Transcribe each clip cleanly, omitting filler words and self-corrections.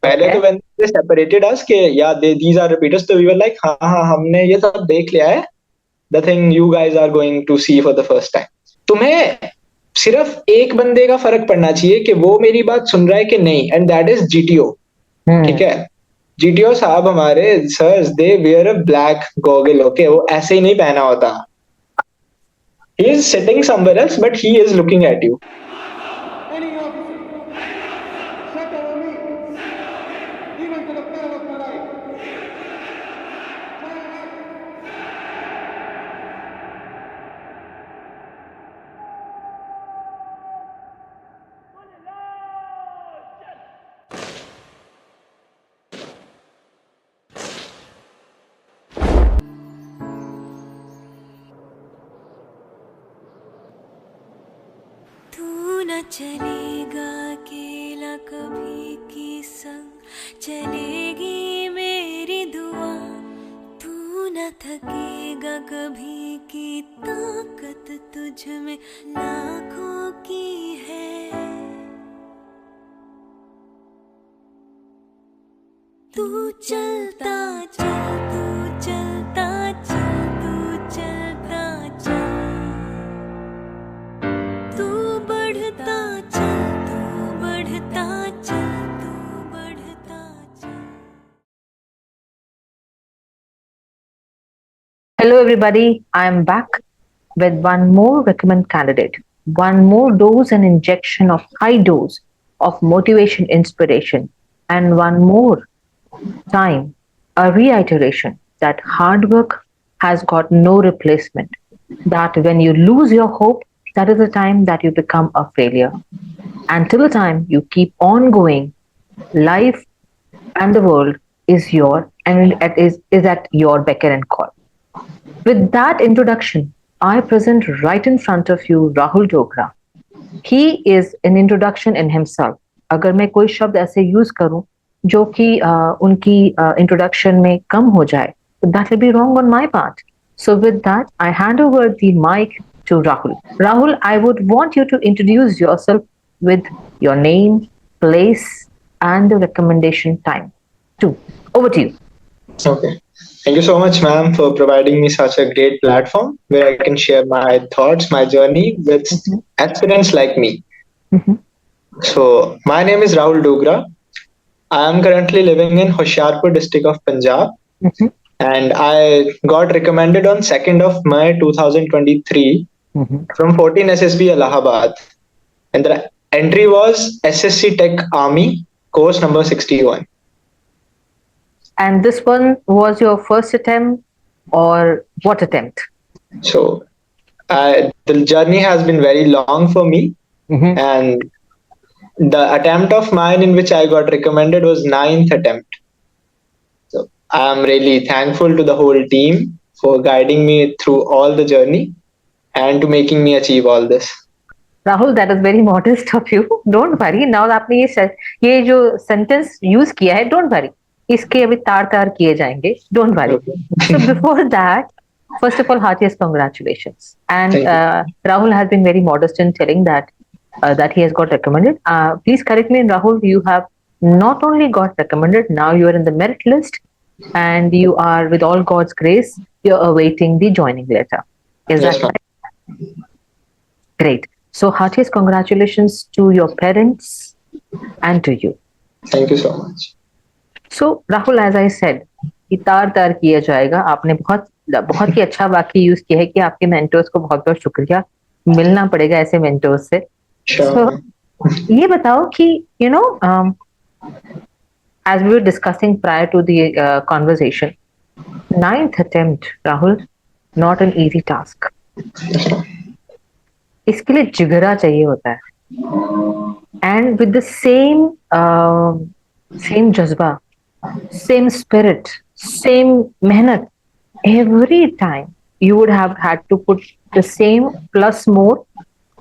पहले तो when they separated us कि yeah these are repeaters, तो we were like हाँ हाँ हमने ये सब देख लिया है, the thing you guys are going to see for the first time. तुम्हें सिर्फ एक बंदे का फर्क पड़ना चाहिए कि वो मेरी बात सुन रहा है कि नहीं, एंड दैट इज जीटीओ. ठीक है, जीटीओ साहब हमारे sirs they wear a black goggle. Okay, वो ऐसे ही नहीं पहना होता. He is sitting somewhere else but he is looking at you. न चलेगा अकेला कभी की संग चलेगी मेरी दुआ. तू न थकेगा कभी की ताकत तुझ में लाखों की है. तू चलता चल, तू चलता चल, तू चलता चल, तू बढ़ता चल, तू बढ़ता चल, तू बढ़ता चल. Hello everybody, I am back with one more recommend candidate, one more dose and injection of high dose of motivation, inspiration, and one more time a reiteration that hard work has got no replacement. That when you lose your hope, that is the time that you become a failure. Until the time you keep on going, life and the world is your and it is at your beck and call. With that introduction, I present right in front of you Rahul Dogra. He is an introduction in himself. अगर मैं कोई शब्द ऐसे use करूं जो कि उनकी introduction में कम हो जाए, that will be wrong on my part. So with that, I hand over the mic to Rahul. Rahul, I would want you to introduce yourself with your name, place, and the recommendation time. Too. Over to you. Okay. Thank you so much, ma'am, for providing me such a great platform where I can share my thoughts, my journey with aspirants like me. So, my name is Rahul Dogra. I am currently living in Hoshiarpur district of Punjab, and I got recommended on 2nd of May 2023 from 14 SSB Allahabad, and the entry was SSC Tech Army course number 61. And this one was your first attempt or what attempt? So the journey has been very long for me, and the attempt of mine in which I got recommended was 9th attempt. So I'm really thankful to the whole team for guiding me through all the journey and to making me achieve all this. Rahul, that is very modest of you. Don't worry. Now आपने ये जो sentence use किया है, don't worry. इसके अभी तार किए जाएंगे. Don't worry. So before that, first of all, heartiest congratulations. And Rahul has been very modest in telling that that he has got recommended. Please correct me, Rahul. You have not only got recommended, now you are in the merit list, and you are, with all God's grace, you're awaiting the joining letter. Is that right? Great. So heartiest congratulations to your parents and to you. Thank you so much. So Rahul, as I said, तार किया जाएगा. आपने बहुत ही अच्छा वाक्य use किया है कि आपके मेंटर्स को बहुत बहुत शुक्रिया. मिलना पड़ेगा ऐसे मेंटर्स से. So ये बताओ कि as we were discussing prior to the conversation, 9th attempt, Rahul, not an easy task. इसके लिए जिगरा चाहिए होता है. And with the same जज्बा, same spirit, same मेहनत, every time you would have had to put the same plus more.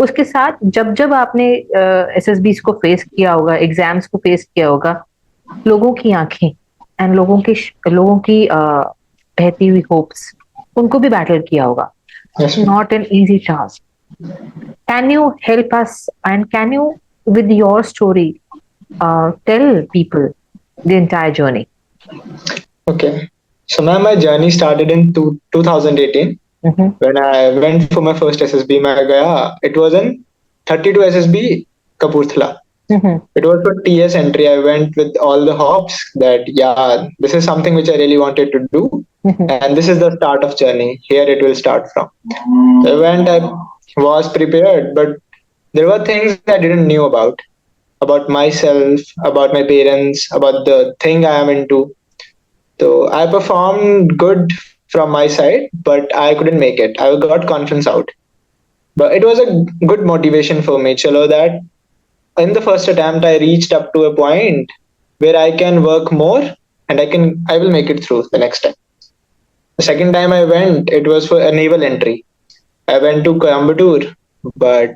उसके साथ जब आपने SSBs को फेस किया होगा, एग्जाम्स को फेस किया होगा, लोगों की आंखें एंड लोगों की बहती हुई होप्स, उनको भी बैटल किया होगा. Not an easy task. Can you help us and can you, with your story, tell people The entire journey. Okay. So now my journey started in 2018 Mm-hmm. when I went for my first SSB. मैं गया. It was in 32 SSB Kapurthala. Mm-hmm. It was for TS entry. I went with all the hopes that yeah, this is something which I really wanted to do, Mm-hmm. and this is the start of journey. Here it will start from. So I went. I was prepared, but there were things I didn't knew about myself, about my parents, about the thing I am into. So I performed good from my side, but I couldn't make it. I got confidence out. But it was a good motivation for me. Chalo, that in the first attempt I reached up to a point where I can work more and I will make it through the next time. The second time I went, it was for a naval entry. I went to Coimbatore, but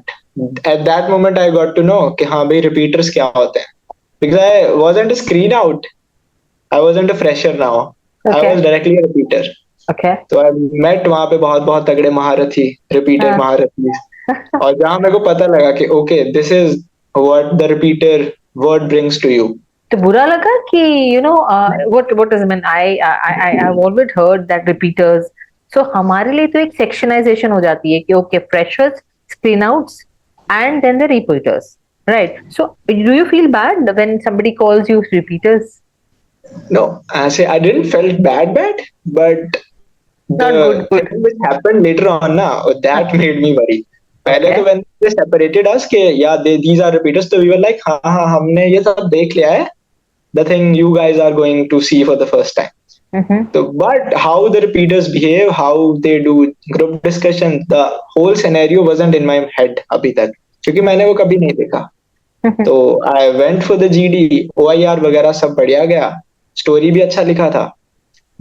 at that moment I got to know कि हाँ भाई repeaters क्या होते हैं. Because I wasn't a screen out. I wasn't a fresher now. I Okay. was directly a repeater. Okay. तो I met वहां पे बहुत बहुत तगड़े महारथी, रिपीटर हाँ. महारथी. और जहां मेरे को पता लगा कि okay this is what the repeater word brings to you. तो बुरा लगा कि what does it mean? I've always heard that repeaters. So हमारे लिए तो एक sectionization हो जाती है कि okay freshers, screen outs, and then the repeaters, right? So do you feel bad when somebody calls you repeaters? No, I didn't felt bad, but Not the good. thing which happened later on ना, that made me worry. पहले तो Okay. when they separated us कि yeah these are repeaters, तो we were like हाँ हाँ हमने ये सब देख लिया है, the thing you guys are going to see for the first time. Mm-hmm. So, but how the repeaters behave, how they do group discussion, the whole scenario wasn't in my head अभी तक, क्योंकि मैंने वो कभी नहीं देखा. तो I went for the GD, OIR वगैरह सब बढ़िया गया, स्टोरी भी अच्छा लिखा था.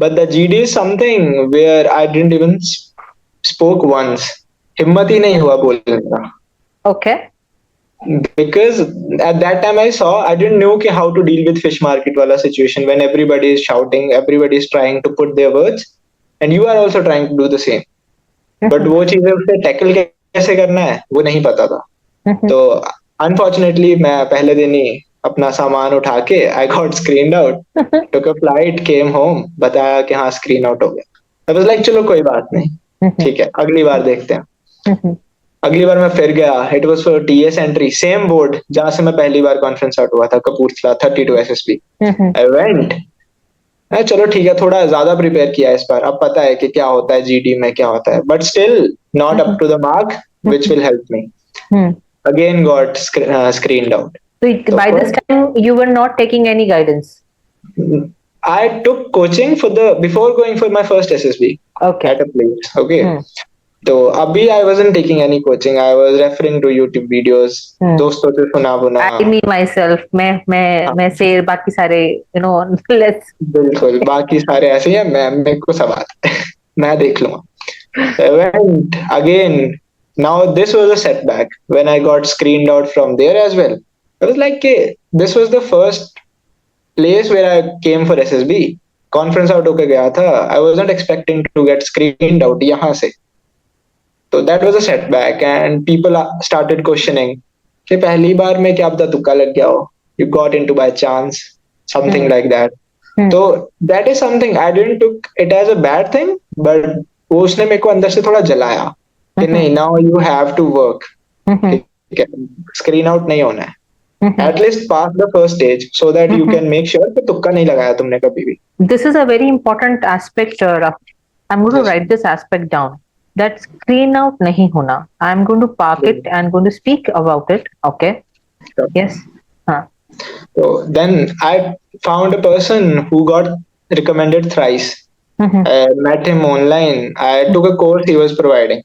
But the GD is something where I didn't even spoke once. हिम्मत ही नहीं हुआ बोलने का. Okay. Because at that time I didn't know कि how to deal with fish market वाला situation when everybody is shouting, everybody is trying to put their words, and you are also trying to do the same. But वो चीजें उसे tackle कैसे करना है वो नहीं पता था. तो unfortunately मैं पहले दिन ही अपना सामान उठा के I got screened out, took a flight, came home, बताया कि हाँ screen out हो गया. I was like चलो कोई बात नहीं, ठीक है अगली बार देखते हैं. अगली बार मैं फिर गया. It was for TS entry, same board जहां से मैं पहली बार कॉन्फ्रेंस आउट हुआ था, कपूरथला 32 एसएसबी. I went. चलो ठीक है थोड़ा ज्यादा प्रिपेयर किया इस बार, अब पता है कि क्या होता है जीडी में क्या होता है, but still not up to the mark which will help me. Again got screened out. So by this time you were not taking any guidance. I took coaching before going for my first SSB. Okay. At a place. Okay. तो अभी I wasn't taking any coaching. I was referring to YouTube videos. दोस्तों से सुना बुना. I mean myself. मैं शेर बाकी सारे let's. बिल्कुल बाकी सारे ऐसे ही हैं. मेरे को सवाल मैं देख लूंगा. I went again. Now this was a setback when I got screened out from there as well. I was like, okay, this was the first place where I came for SSB. Conference out होके गया था. I wasn't expecting to get screened out यहाँ से. So that was a setback, and people started questioning कि पहली बार में क्या पता तुक्का लग गया हो, you got into by chance, something like that. So that is something I didn't took it as a bad thing, but वो उसने मेरे को अंदर से थोड़ा जलाया कि नहीं, now you have to work. Screen out नहीं होना है. At least pass the first stage so that you can make sure कि तुक्का नहीं लगाया तुमने कभी भी. This is a very important aspect. I'm going to write this aspect down. That screen out nahi hona. I'm going to park it and going to speak about it. Okay. Sure. Yes. So then I found a person who got recommended thrice. I met him online. I took a course he was providing.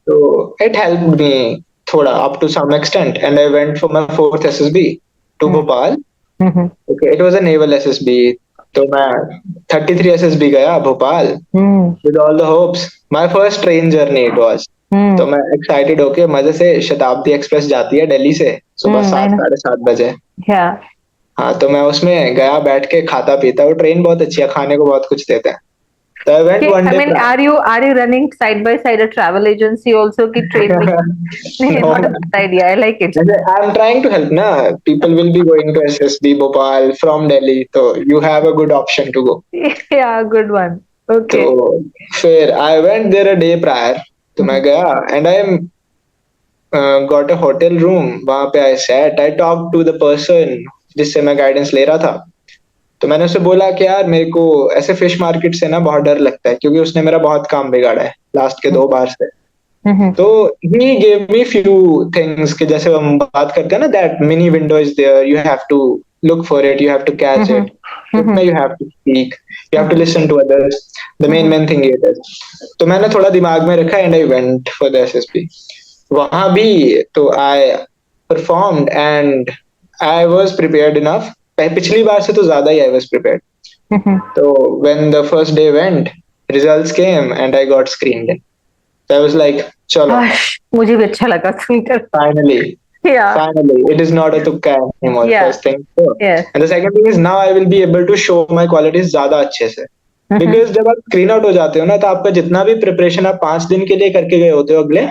So it helped me thoda up to some extent, and I went for my fourth SSB to Bhopal. Okay, it was a naval SSB. तो मैं 33 SSB गया Bhopal with all the hopes. My first train journey it was. तो मैं excited होके मजे से शताब्दी express जाती है दिल्ली से सुबह 7-7:30 बजे. हाँ तो मैं उसमें गया, बैठ के खाता पीता. वो ट्रेन बहुत अच्छी है, खाने को बहुत कुछ देते हैं. So I went Okay, one I day mean, prior. are you running side by side a travel agency also? Ki train mein? No, Not a bad idea. I like it. I'm trying to help. Na, people will be going to SSB Bhopal from Delhi, so you have a good option to go. Yeah, good one. Okay. So, fair. I went there a day prior. तो मैं Mhm. गया and I got a hotel room. वहां पे I sat. I talked to the person जिससे मैं guidance ले रहा था. तो मैंने उसे बोला कि यार मेरे को ऐसे फिश मार्केट से ना बहुत डर लगता है क्योंकि उसने मेरा बहुत काम बिगाड़ा है लास्ट के 2 बार से. Mhm. तो he gave me few things कि जैसे हम बात करते हैं ना that mini window is there, you have to look for it, you have to catch Mhm. It, उसमें Mhm. You have to speak, you have to Mhm. Listen to others, the main Mhm. Main thing it is. तो मैंने थोड़ा दिमाग में रखा and I went for the SSB. वहां भी तो I performed and I was prepared enough. पिछली बार से तो ज्यादा ही आई वाज प्रिपेयर्ड. Mhm. तो when the first day went, results came and I got screened in. So I was like, चलो, मुझे भी अच्छा लगा सुनकर. finally, Yeah. finally, it is not a tukka anymore. Yeah. First thing. So, Yes. and the second thing is now I will be able to show my qualities ज्यादा अच्छे से. Mhm. Because जब आप स्क्रीन आउट हो जाते हो ना तो आपका जितना भी प्रिपरेशन आप 5 दिन के लिए करके गए होते हो अगले,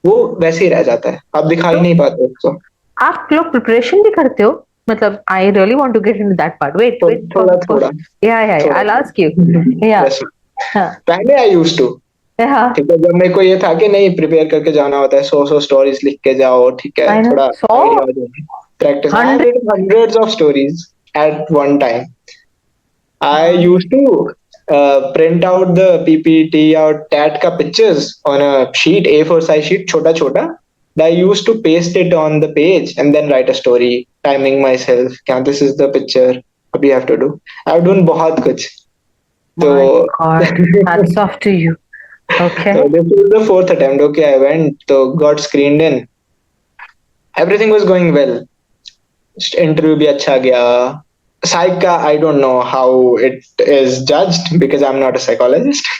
वो वैसे ही रह जाता है, आप दिखा ही तो नहीं पाते उसको. आप लोग प्रिपरेशन भी करते हो? मतलब I really want to get into that part. Wait तो वेट थोड़ा फॉर थोड़ा या आई थोड़ा विल आस्क यू. थोड़ा या. yes. हाँ. पहले आई यूज टू. हाँ. ठीक है, जब मेरे को ये था कि नहीं प्रिपेयर करके जाना होता है, 100 स्टोरीज लिख के जाओ, ठीक है, आई नो. थोड़ा सो आइडिया हो जाए. Practice, I have 100. Written hundreds of stories at one time. I हाँ. used to print out the PPT or TAT ka pictures on a sheet, A4 size sheet, chota chota. I used to paste it on the page and then write a story, timing myself. Yeah, this is the picture. What we have to do. I've done बहुत कुछ. My तो God. Hats off to you. so Okay. this is the fourth attempt. Okay, I went. So got screened in. Everything was going well. Interview भी अच्छा गया. Psych का I don't know how it is judged because I'm not a psychologist.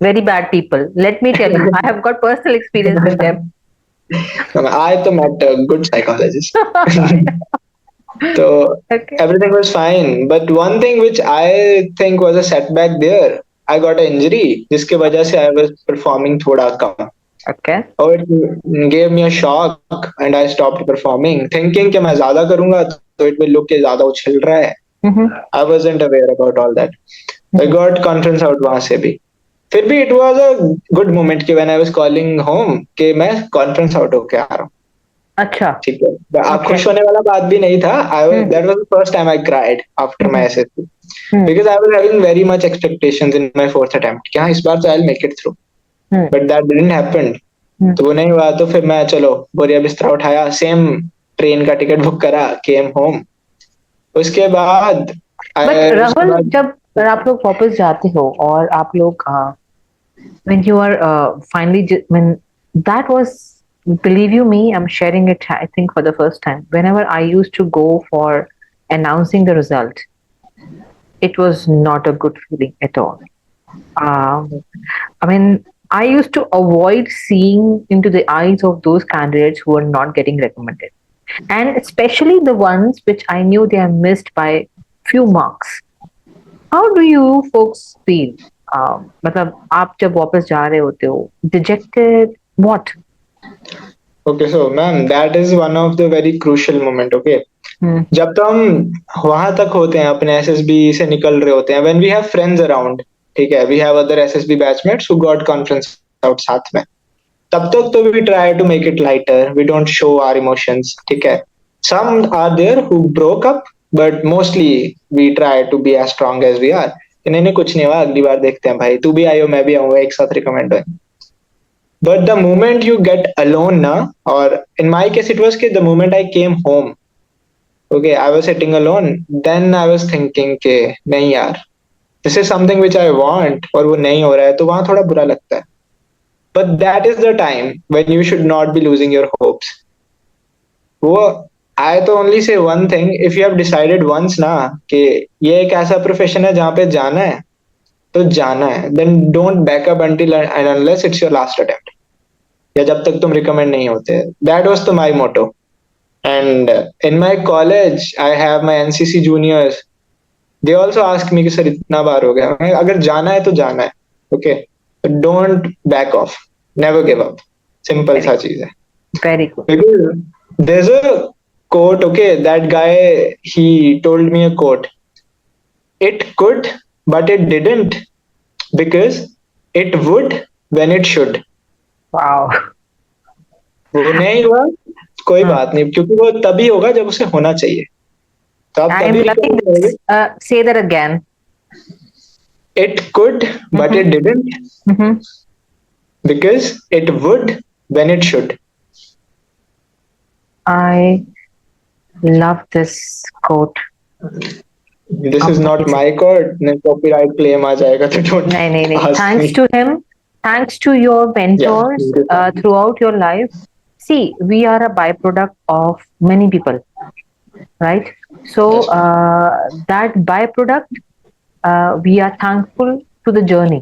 Very bad people. Let me tell you, I have got personal experience with them. I तो met a good psychologist. So Okay. everything was fine, but one thing which I think was a setback there, I got an injury जिसके वजह से I was performing थोड़ा कम. Okay. Oh, it gave me a shock and I stopped performing, thinking कि मैं ज्यादा करूंगा तो it will look कि ज्यादा उछल रहा है. Mm-hmm. I wasn't aware about all that. I Mm-hmm. got conference out वहां से भी. फिर भी it was a good moment कि when I was calling home कि मैं conference out होके आ रहा हूँ. अच्छा. ठीक है, आप Okay. खुश होने वाला बात भी नहीं था. Hmm. That was the first time I cried after my Mhm. SSC Hmm. because I was having very much expectations in my fourth attempt कि हाँ इस बार तो I'll make it through, Hmm. but that didn't happen. Hmm. तो वो नहीं हुआ. तो फिर मैं चलो बोरिया बिस्तरा उठाया, सेम ट्रेन का टिकट बुक करा, केम होम. उसके बाद बट उसके राहुल, बाद जब आप लोग वापस जाते हो और आप लोग when you are when that was, believe you me, I'm sharing it, I think, for the first time. Whenever I used to go for announcing the result, it was not a good feeling at all. I mean, I used to avoid seeing into the eyes of those candidates who are not getting recommended, and especially the ones which I knew they are missed by few marks. How do you folks feel? मतलब आप जब वापस जा रहे होते हो, dejected, what? Okay. So ma'am that is one of the very crucial moment. Okay, Hmm. जब तो हम वहां तक होते हैं, अपने एसएसबी से निकल रहे होते हैं, when we have friends around, ठीक है, we have other SSB batchmates who got conference out साथ में, तब तक तो we try to make it lighter, we don't show our emotions, ठीक है. Some are there who broke up, but mostly we try to be as strong as we are. नहीं नहीं कुछ नहीं हुआ, अगली बार देखते हैं भाई, तू भी आई हो मैं भी आऊंगा, एक साथ रिकमेंड हो. But the moment you get alone now, or in my case, it was the moment I came home. Okay, I was sitting alone. Then I was thinking कि नहीं यार, this is something which I want और वो नहीं हो रहा है, तो वहाँ थोड़ा बुरा लगता है. But that is the time when you should not be losing your hopes. वो I तो only say one thing, if you have decided once ना कि ये एक ऐसा प्रोफेशन है जहाँ पे जाना है, तो जाना है. Then don't back up until and unless it's your last attempt. या जब तक तुम रिकमेंड नहीं होते. दैट वाज तो my motto. And in my college I have my NCC juniors they also ask me कि सर इतना बार हो गया, अगर जाना है तो जाना है, okay, don't back of, never give up, simple Very सा good. चीज है। Very good. Because there's a quote, okay, that guy, he told me a quote: it could but it didn't, because it would when it should. Wow. वो नहीं हुआ, कोई Hmm. बात नहीं, क्योंकि वो तभी होगा जब उसे होना चाहिए, तो आप I am तभी loving रिकॉर्ड करोगे। this. Say that again. It could but Mm-hmm. it didn't, Mm-hmm. because it would when it should. I love this quote. This is not Amazing. my quote, नहीं copyright claim आ जाएगा, तो don't नहीं, नहीं, नहीं. ask me. Thanks to him, thanks to your Yeah, mentors thank you so much. throughout your life. See, we are a byproduct of many people, right? So Yes, ma'am. that byproduct, we are thankful to the journey,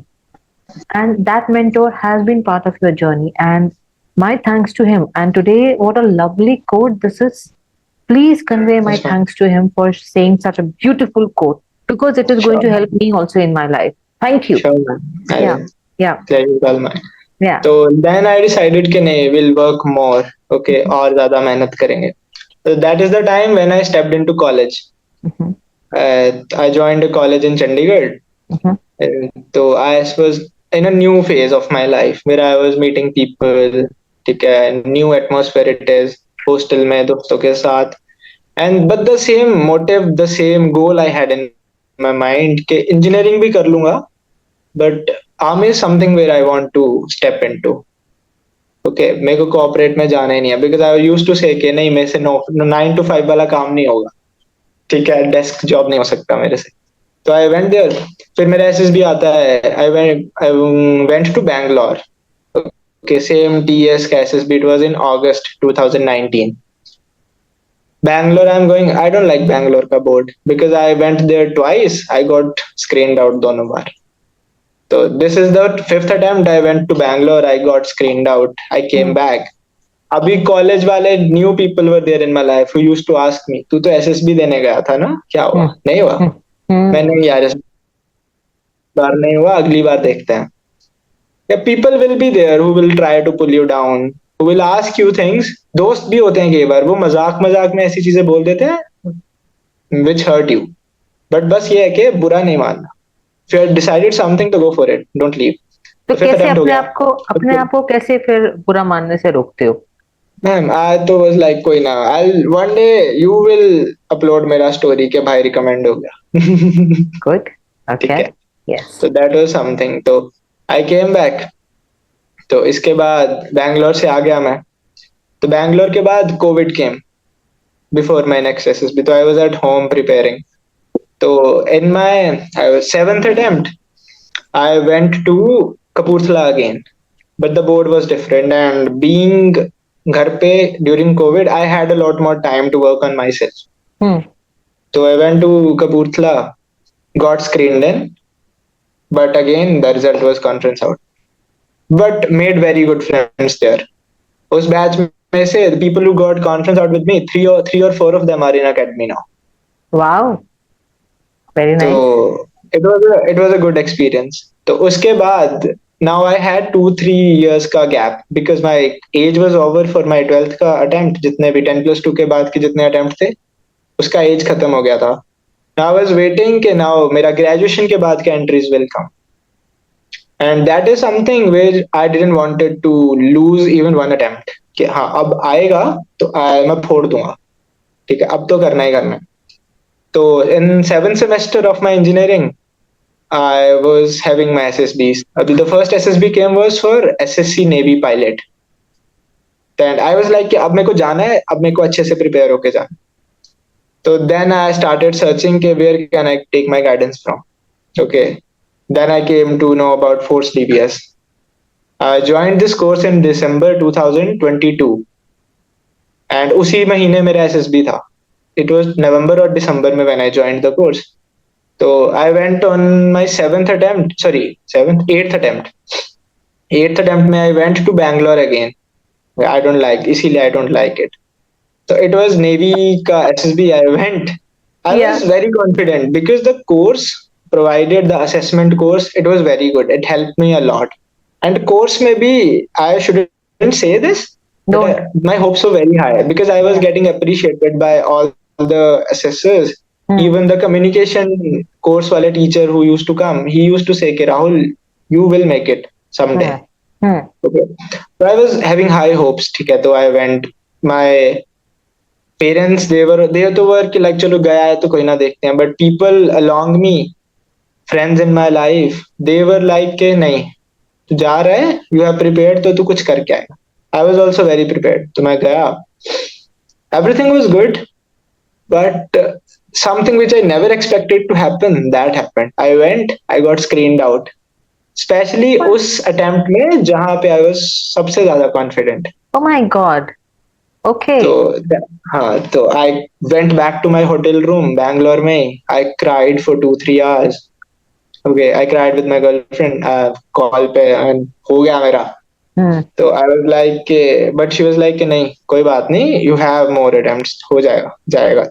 and that mentor has been part of your journey. And my thanks to him. And today, what a lovely quote this is. Please convey my Yes, ma'am. thanks to him for saying such a beautiful quote, because it is going Sure, to ma'am. help me also in my life. Thank you. Sure, ma'am. I Yeah, will. yeah, Pleasure is all mine. yeah. तो then I decided कि नहीं, will work more, okay, और ज्यादा मेहनत करेंगे। तो that is the time when I stepped into college. Mhm, I joined a college in Chandigarh. mhm, तो I was in a new phase of my life, where I was meeting people, ठीक है, new atmosphere it is, hostel में दोस्तों के साथ, and but the same motive, the same goal I had in my mind कि engineering भी कर लूंगा, but army is something where I want to step into. Okay, मेरे को कोऑपरेट में जाना ही नहीं है, बिकॉज आई यूज्ड टू से कि नहीं, मेरे से 9 to 5 वाला काम नहीं होगा, ठीक है, डेस्क जॉब नहीं हो सकता मेरे से। तो आई वेंट देयर। फिर मेरा एसएसबी आता है, I went to Bangalore. Okay, same TS का SSB, it was in August 2019। Bangalore, I'm going. I don't like Bangalore का board because I went there twice. I got screened out दोनों बार. So this is the fifth attempt. I went to Bangalore. I got screened out. I came mhm, back. अभी college वाले new people were there in my life who used to ask me, तू तो SSB देने गया था ना, क्या हुआ, mhm, नहीं हुआ? mhm, mhm. मैं नहीं यार, इस बार नहीं हुआ, अगली बार देखते हैं। या people will be there who will try to pull you down, who will ask you things. दोस्त भी होते हैं कई बार, वो मजाक मजाक में ऐसी चीजें बोल देते हैं विच हर्ट यू, बट बस ये है कि बुरा नहीं मानना। If you have decided something तो go for it, don't leave. तो तो फिफ्थ कैसे अटेम्प्ट हो अपने गया। आप को, अपने आप को कैसे फिर बुरा मानने से रोकते हो? मैम आई तो वाज लाइक कोई ना, I one day you will upload मेरा स्टोरी के भाई रिकमेंड हो गया। Good. ठीक Okay. है, Yes. तो दैट वाज समथिंग। तो आई केम बैक। तो इसके बाद बैंगलोर से आ गया मैं। तो बैंगलोर के बाद COVID came before my next SSB, तो I was at home preparing. तो in my seventh attempt I went to Kapurthala again, but the board was different, and being घर पे during COVID I had a lot more time to work on myself. Hmm. तो I went to Kapurthala, got screened in, but again the result was conference out, but made very good friends there. उस batch में से the people who got conference out with me, three or four of them are in academy now. Wow. Very तो nice. it was a good experience. तो उसके बाद now I had 2-3 years का gap because my age was over for my 12th का attempt, जितने भी 10+2 के बाद के जितने attempt थे उसका एज खत्म हो गया था। Now I was waiting कि now मेरा ग्रेजुएशन के बाद के entries will come, and that is something where I didn't wanted to lose even one attempt, कि हाँ अब आएगा तो मैं फोड़ दूंगा, ठीक है, अब तो करना ही करना है। तो in seven semester of my engineering I was having my SSBs. The first SSB came was for SSC Navy pilot. And I was like कि अब मेरे को जाना है, अब मेरे को अच्छे से प्रिपेयर होके जाना। तो then I started searching कि where can I take my guidance from. Okay. Then I came to know about Force DBS. I joined this course in December 2022, and उसी महीने मेरा SSB था। It was November or December में when I joined the course. तो I went on my eighth attempt में I went to Bangalore again. I don't like, इसीलिए I don't like it. So it was Navy का SSB. I went I Yeah. was very confident because the course provided, the assessment course, it was very good. It helped me a lot. And course maybe I shouldn't say this, but Don't. my hopes were very high because I was Yeah. getting appreciated by all the assessors. Even Hmm. the communication course wale teacher who used to come, he used to say, "Ki Rahul, you will make it Hmm. someday." Hmm. Okay. So I was having high hopes. ठीक है, तो I went. My parents, they तो were कि like चलो गया है तो कोई ना देखते हैं, but people along me, friends in my life, they were like कि नहीं, तू जा रहा है, you have prepared तो तू कुछ करके आएगा. I was also very prepared, तो मैं गया. Everything was good, but something which I never expected to happen, that happened. I went, I got screened out. Especially What? उस attempt में जहाँ पे I was सबसे ज्यादा confident. Oh my God. तो Okay. हाँ, तो I went back to my hotel room Bangalore में. I cried for 2-3 hours. Okay, I cried with my girlfriend call पे, and हो गया मेरा. Hmm. तो I was like but she was like कि नहीं कोई बात नहीं, you have more attempts, हो जाएगा जाएगा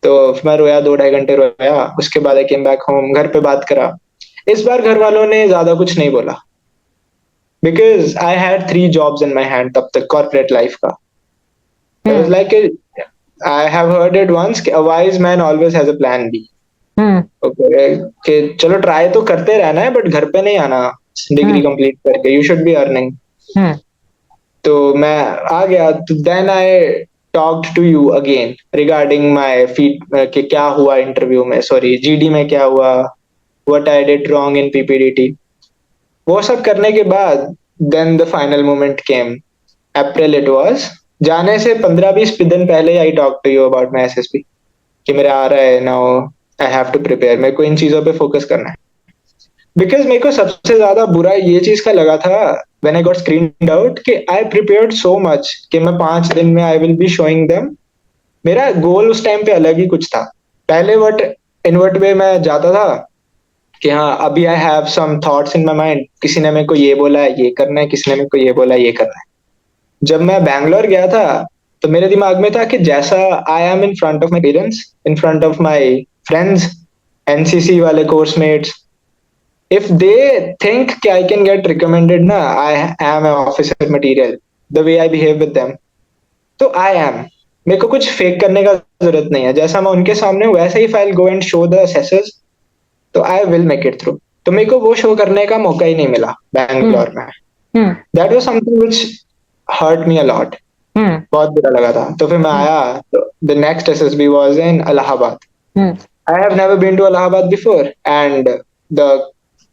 तो फिर मैं रोया, 2-2.5 घंटे रोया. उसके बाद आई केम बैक होम, घर पे बात करा. इस बार घर वालों ने ज्यादा कुछ नहीं बोला because I had 3 jobs in my hand तब तक, कॉर्पोरेट लाइफ का. I was Hmm. Like I have heard it once कि a wise man always has a plan B. Hmm. Okay, कि चलो ट्राई तो करते रहना है बट घर पे नहीं आना डिग्री Hmm. कंप्लीट करके, you should be earning. Hmm. तो मैं आ गया. तो then I talked to you again regarding my feed कि क्या हुआ इंटरव्यू में, सॉरी जीडी में क्या हुआ, what I did wrong in PPDT. वो सब करने के बाद then the final moment came. April it was. जाने से 15-20 दिन पहले I talk to you about my SSP कि मेरा आ रहा है now, I have to prepare, मेरे को इन चीजों पे फोकस करना है. बिकॉज मेरे को सबसे ज्यादा बुरा ये चीज का लगा था when I got screened out कि आई प्रिपेयर्ड सो मच कि मैं 5 दिन में I will be showing them. मेरा गोल उस टाइम पे अलग ही कुछ था. पहले वट इन वट वे मैं जाता था कि हाँ अभी I have some thoughts in my mind, किसी ने मेरे को ये बोला है ये करना है, किसी ने मेरे को ये बोला है ये करना है. जब मैं बैंगलोर गया था तो मेरे दिमाग में था कि जैसा I am in front of my parents, in front of my friends, NCC वाले कोर्समेट्स, if they think कि I can get recommended ना, I am an officer material, the way I behave with them, तो I am. मेरे को कुछ fake करने का जरूरत नहीं है, जैसा मैं उनके सामने हूँ वैसे ही file go and show the assessors, तो I will make it through. तो मेरे को वो शो करने का मौका ही नहीं मिला Hmm. बैंगलोर में. Hmm. That was something which hurt me a lot. Hmm. बहुत बुरा लगा था. तो फिर मैं Hmm. आया, तो the next SSB was in Allahabad. Hmm. I have never been to Allahabad before, and the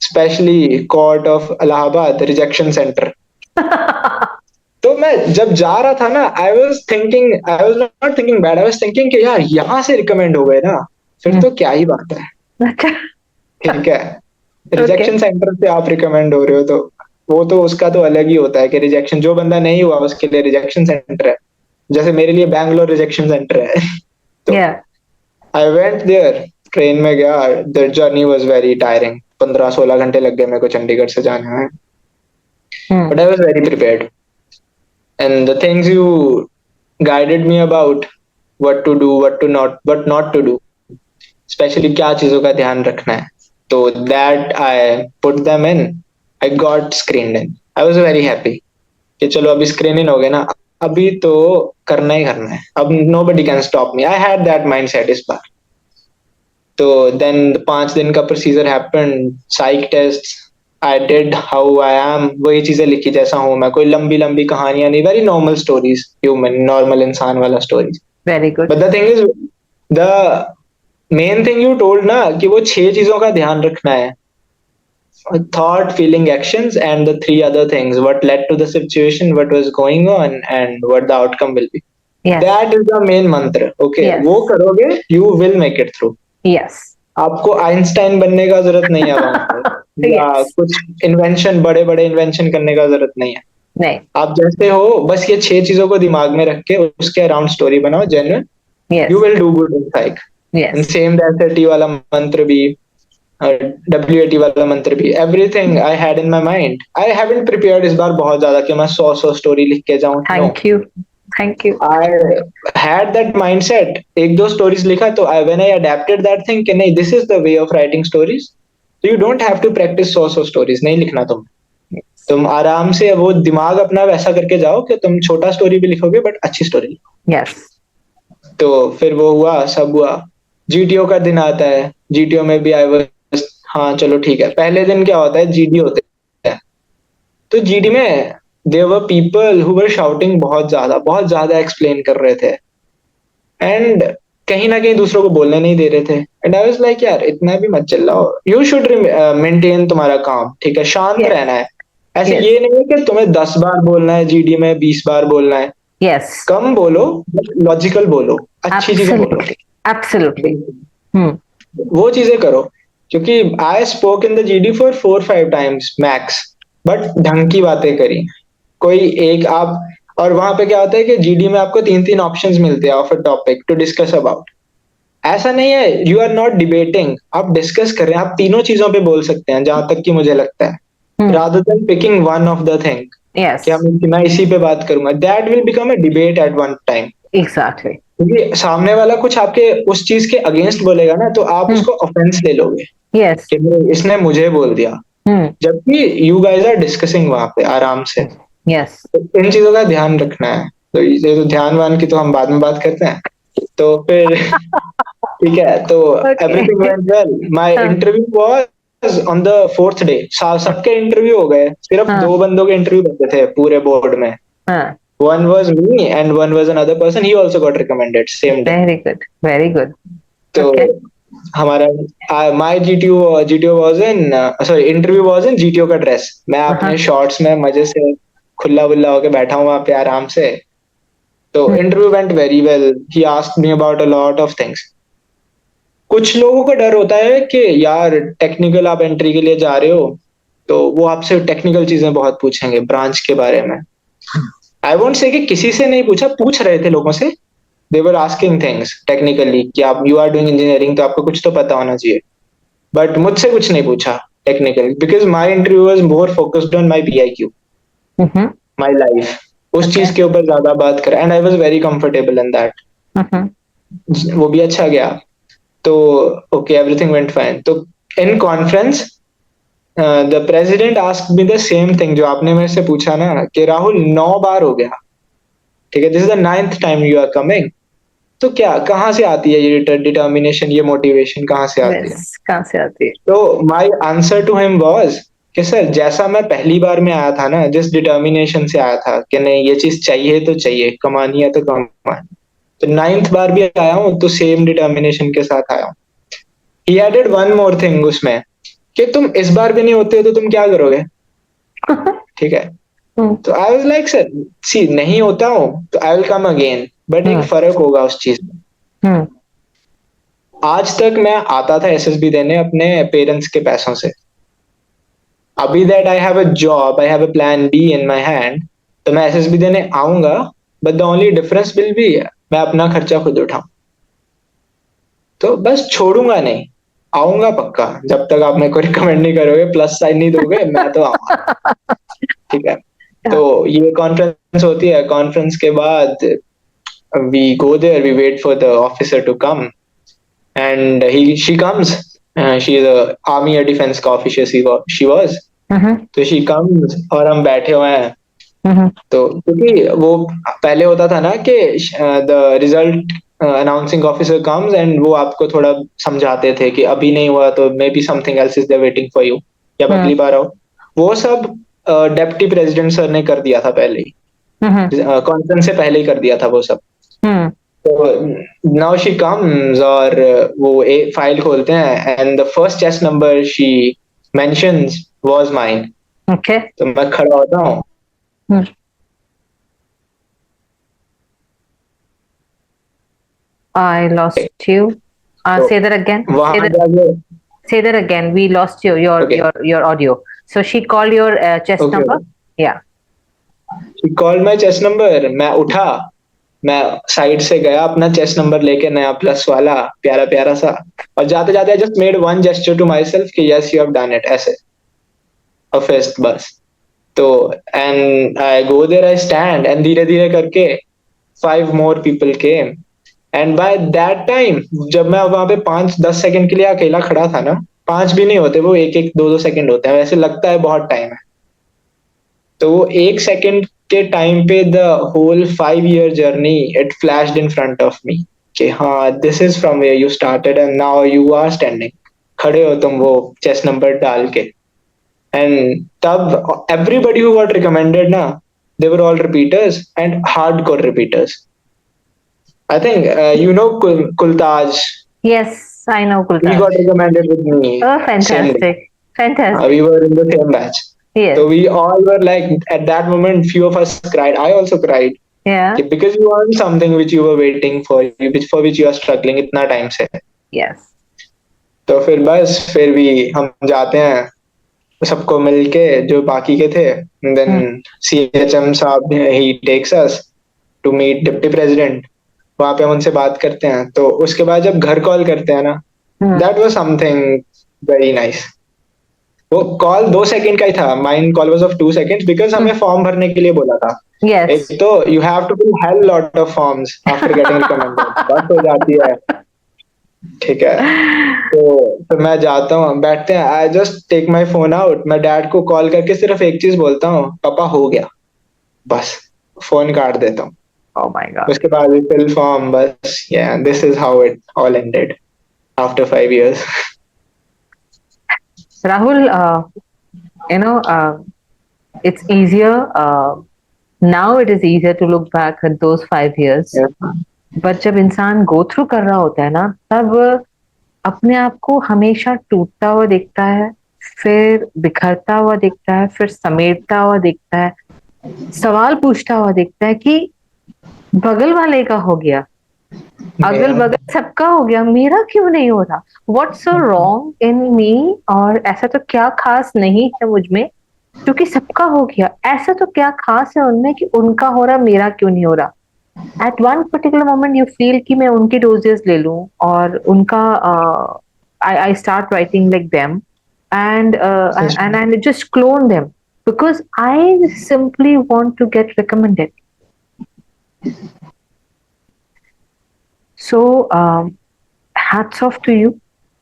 specially court of Allahabad rejection center. तो मैं जब जा रहा था ना, I was not thinking bad, I was thinking कि यार यहाँ से रिकमेंड हो गए ना, फिर तो क्या ही बात है. ठीक है, रिजेक्शन सेंटर से आप रिकमेंड हो रहे हो तो वो तो उसका तो अलग ही होता है कि रिजेक्शन, जो बंदा नहीं हुआ उसके लिए रिजेक्शन सेंटर है, जैसे मेरे लिए बैंगलोर रिजेक्शन सेंटर है. तो Yeah. I went there, train में गया. The journey was very tiring, 15-16 घंटे लग गए मेरे को चंडीगढ़ से जाने में. Hmm. But I was very prepared, and the things you guided me about what to do, what not to do, specially क्या चीजों का ध्यान रखना है, तो that I put them in. I got screened in. I was very happy कि चलो अभी स्क्रीन इन हो गए ना, अभी तो करना ही करना है, अब nobody can stop me. I had that mindset इस बार. तो देन 5 दिन का procedure happened, psych test, I did how I am, वही चीजें लिखी जैसा हूं मैं, कोई लंबी लंबी कहानियां नहीं, very normal stories, human normal इंसान वाला stories. Very good. But the thing is, the main thing you told ना कि वो 6 चीजों का ध्यान रखना है, thought, feeling, actions, and the 3 other things, what led to the situation, what was going on, and what the outcome will be. Yes. That is the main mantra. Okay, Yes. वो करोगे you will make it through. Yes. आपको Einstein बनने का जरूरत नहीं है वहां पे, या Yes. कुछ इन्वेंशन, बड़े बड़े इन्वेंशन करने का जरूरत नहीं है. नहीं. आप जैसे हो बस ये 6 चीजों को दिमाग में रख के उसके अराउंड स्टोरी बनाओ genuine, Yes. you will do good in psych. And Yes. same the SAT वाला मंत्र भी, WAT वाला मंत्र भी, everything I had in my mind. I haven't prepared इस बार बहुत ज्यादा कि मैं 100 स्टोरी लिख के जाऊं. Thank you. Thank you. I had that mindset. एक दो stories लिखा तो when I adapted that thing कि नहीं, this is the way of writing stories. So you don't have to practice सौ stories, नहीं लिखना तुम आराम से वो दिमाग अपना वैसा करके जाओ कि तुम छोटा स्टोरी भी लिखोगे बट अच्छी स्टोरी। Yes. तो फिर वो हुआ, सब हुआ। जीटीओ का दिन आता है, जीटीओ में भी आई वाज, हाँ चलो ठीक है। पहले दिन क्या होता है, जीडी होते हैं। तो जीडी में there were people who were shouting, बहुत ज्यादा एक्सप्लेन कर रहे थे एंड कहीं ना कहीं दूसरों को बोलने नहीं दे रहे थे। एंड आई वाज लाइक यार इतना भी मत चिल्लाओ, यू शुड मेंटेन तुम्हारा काम, ठीक है, शांत Yes. रहना है। ऐसे Yes. ये नहीं है कि तुम्हें 10 बार बोलना है जीडी में, 20 बार बोलना है। Yes. कम बोलो, लॉजिकल बोलो, अच्छी चीजें बोलो। Absolutely. Hmm. वो चीजें करो, क्योंकि I spoke in the GD for 4-5 times max, but ढंग की बातें करी। कोई एक आप, और वहां पे क्या होता है कि जीडी में आपको 3-3 ऑप्शंस मिलते हैं of a topic to discuss about. ऐसा नहीं है यू आर नॉट डिबेटिंग, आप डिस्कस कर रहे हैं, आप तीनों चीजों पे बोल सकते हैं जहां तक कि मुझे लगता है, rather than picking one of the thing Yes. कि मैं इसी पे बात करूंगा। That will become a debate at one time. Exactly. क्योंकि सामने वाला कुछ आपके उस चीज के अगेंस्ट बोलेगा ना, तो आप उसको ऑफेंस ले लोगे Yes. कि नहीं, इसने मुझे बोल दिया, Hmm. जबकि यू गाइस आर डिस्कसिंग वहां पे आराम से। Yes. तो इन चीजों का ध्यान रखना है। तो ये तो ध्यान वान की तो हम बाद में बात करते हैं। तो फिर ठीक है, तो Okay. Everything went well. My हाँ. Interview was on the 4th day. सबके इंटरव्यू हो गए, सिर्फ हाँ. 2 बंदों के इंटरव्यू बचे थे पूरे बोर्ड में। Huh. One was me and one was another person. He also got recommended same day. Very good. Very good. तो Okay. हमारा my GTO was in, sorry interview was in GTO का dress. मैं अपने shorts में मजे से खुला बुल्ला होके बैठा हूँ वहां पे आराम से। तो interview went very well. He asked me about a lot of things. कुछ लोगों का डर होता है कि यार टेक्निकल आप एंट्री के लिए जा रहे हो, तो वो आपसे टेक्निकल चीजें बहुत पूछेंगे ब्रांच के बारे में। आई वोंट से कि किसी से नहीं पूछा, पूछ रहे थे लोगों से। दे वर आस्किंग थिंग्स टेक्निकली कि आप यू आर डूइंग इंजीनियरिंग तो आपको कुछ तो पता होना चाहिए, बट मुझसे कुछ नहीं पूछा technical, because my interview was more focused on my PIQ, Mm-hmm. My life. उस Okay. चीज के ऊपर ज्यादा बात करा and I was very comfortable in that. Mm-hmm. वो भी अच्छा गया। तो ओके, एवरीथिंग वेंट फाइन। तो in conference the president asked me the same thing जो आपने मेरे से पूछा ना, कि राहुल 9 बार हो गया, ठीक है, this is the 9th time you are coming. तो क्या, कहाँ से आती है ये डिटर्मिनेशन, ये मोटिवेशन कहाँ से आती है? Yes. कहाँ से आती है? तो my answer to him was कि सर जैसा मैं पहली बार में आया था ना, जिस डिटर्मिनेशन से आया था कि नहीं ये चीज चाहिए तो चाहिए, कमानी है तो कमानी, तो 9th बार भी आया हूँ तो सेम डिटर्मिनेशन के साथ आया हूँ। ही एडेड वन मोर थिंग उसमें कि तुम इस बार भी नहीं होते हो तो तुम क्या करोगे, ठीक है। Hmm. तो आई वाज लाइक सर सी नहीं होता हूँ तो I will come again, but एक फर्क होगा उस चीज में। Hmm. आज तक मैं आता था SSB देने अपने पेरेंट्स के पैसों से। अभी that I have a job, I have a plan be in my hand, तो मैं SSB देने आऊंगा, but the only difference will be मैं अपना खर्चा खुद उठाऊं। तो बस छोड़ूंगा नहीं, आऊंगा पक्का। जब तक आप मेरे को रिकमेंड नहीं करोगे, प्लस साइन नहीं दोगे, मैं तो आऊंगा, ठीक है। तो ये कॉन्फ्रेंस होती है। कॉन्फ्रेंस के बाद we go there, we wait for the officer to come and she comes. She is a army or defense का officer she was. Mm-hmm. तो she comes और हम बैठे हुए हैं। Mm-hmm. तो क्योंकि वो पहले होता था ना कि the result announcing officer comes and वो आपको थोड़ा समझाते थे कि अभी नहीं हुआ तो may be something else is there waiting for you, जब अगली बार आओ। वो सब डेप्टी प्रेसिडेंट सर ने कर दिया था पहले ही, Mm-hmm. कॉन्फ्रेंस से पहले ही कर दिया था वो सब। Hmm. तो नाउ शी कम्स और वो एक फाइल खोलते हैं and the first chest number she mentions was mine. Okay. तो मैं खड़ा होता हूँ। Hmm. I lost you. तो Say that again. वहां जाके Say that again. We lost you. Okay. Your audio. So she called your chest Okay. number. Yeah. She called my chest number. मैं उठा, मैं साइड से गया अपना चेस्ट नंबर लेके, नया प्लस वाला प्यारा प्यारा सा, और जाते जाते I just made one gesture to myself कि yes you have done it, ऐसे अ फिस्ट बस। तो and I go there, I stand and धीरे धीरे करके 5 more people came. And by that time जब मैं वहां पे 5-10 सेकंड के लिए अकेला खड़ा था ना, 5 भी नहीं होते वो, 1-1 2-2 सेकंड होते हैं, वैसे लगता है बहुत टाइम है, तो वो 1 सेकंड के टाइम पे the whole 5 year journey it flashed in front of me कि हाँ this is from where you started and now you are standing, खड़े हो तुम वो चेस्ट नंबर डाल के. एंड तब everybody who got recommended ना, they were all repeaters and hardcore repeaters. I think you know Kultaj. Yes, I know He Kultaj. got recommended with me. Oh, Same day. fantastic. Fantastic. We were in the same batch. Yes. So we all were like, at that moment, few of us cried. I also cried. Yeah. Because you want something which you were waiting for, for which you are struggling इतना time से. Yes. तो फिर भी हम जाते हैं सबको मिलके जो बाकी के थे. देन CHM साहब ही takes us to meet deputy president. वहां पे हम उनसे बात करते हैं, तो उसके बाद जब घर कॉल करते हैं ना, that was something very nice. वो कॉल 2 सेकंड का ही था, mine call was of 2 seconds because हमें फॉर्म भरने के लिए बोला था. Yes. एक तो you have to fill hell lot of forms after getting recommended. बस हो जाती है, ठीक है. तो मैं जाता हूँ, बैठते हैं, I just take my phone out, मैं डैड को कॉल करके सिर्फ एक चीज बोलता हूँ, पापा हो गया, बस फोन काट देता हूँ. Oh my God. उसके बाद फिल फॉर्म, बस. yeah, this is how it all ended after 5 years. Rahul, you know, it's easier. Now it is easier to look back at those 5 years. Yeah. But जब इंसान go through कर रहा होता है ना, तब अपने आप को हमेशा टूटता हुआ देखता है, फिर बिखरता हुआ देखता है, फिर समेटता हुआ देखता है, सवाल पूछता हुआ देखता है कि बगल वाले का हो गया, अगल बगल सबका हो गया, मेरा क्यों नहीं हो रहा, व्हाट्स सो रॉन्ग इन मी, और ऐसा तो क्या खास नहीं है मुझ में क्योंकि सबका हो गया, ऐसा तो क्या खास है उनमें कि उनका हो रहा मेरा क्यों नहीं हो रहा. At one particular moment you feel कि मैं उनकी डोजेस ले लूं और उनका I start writing like them and I just clone them because I simply want to get recommended. So hats off to you,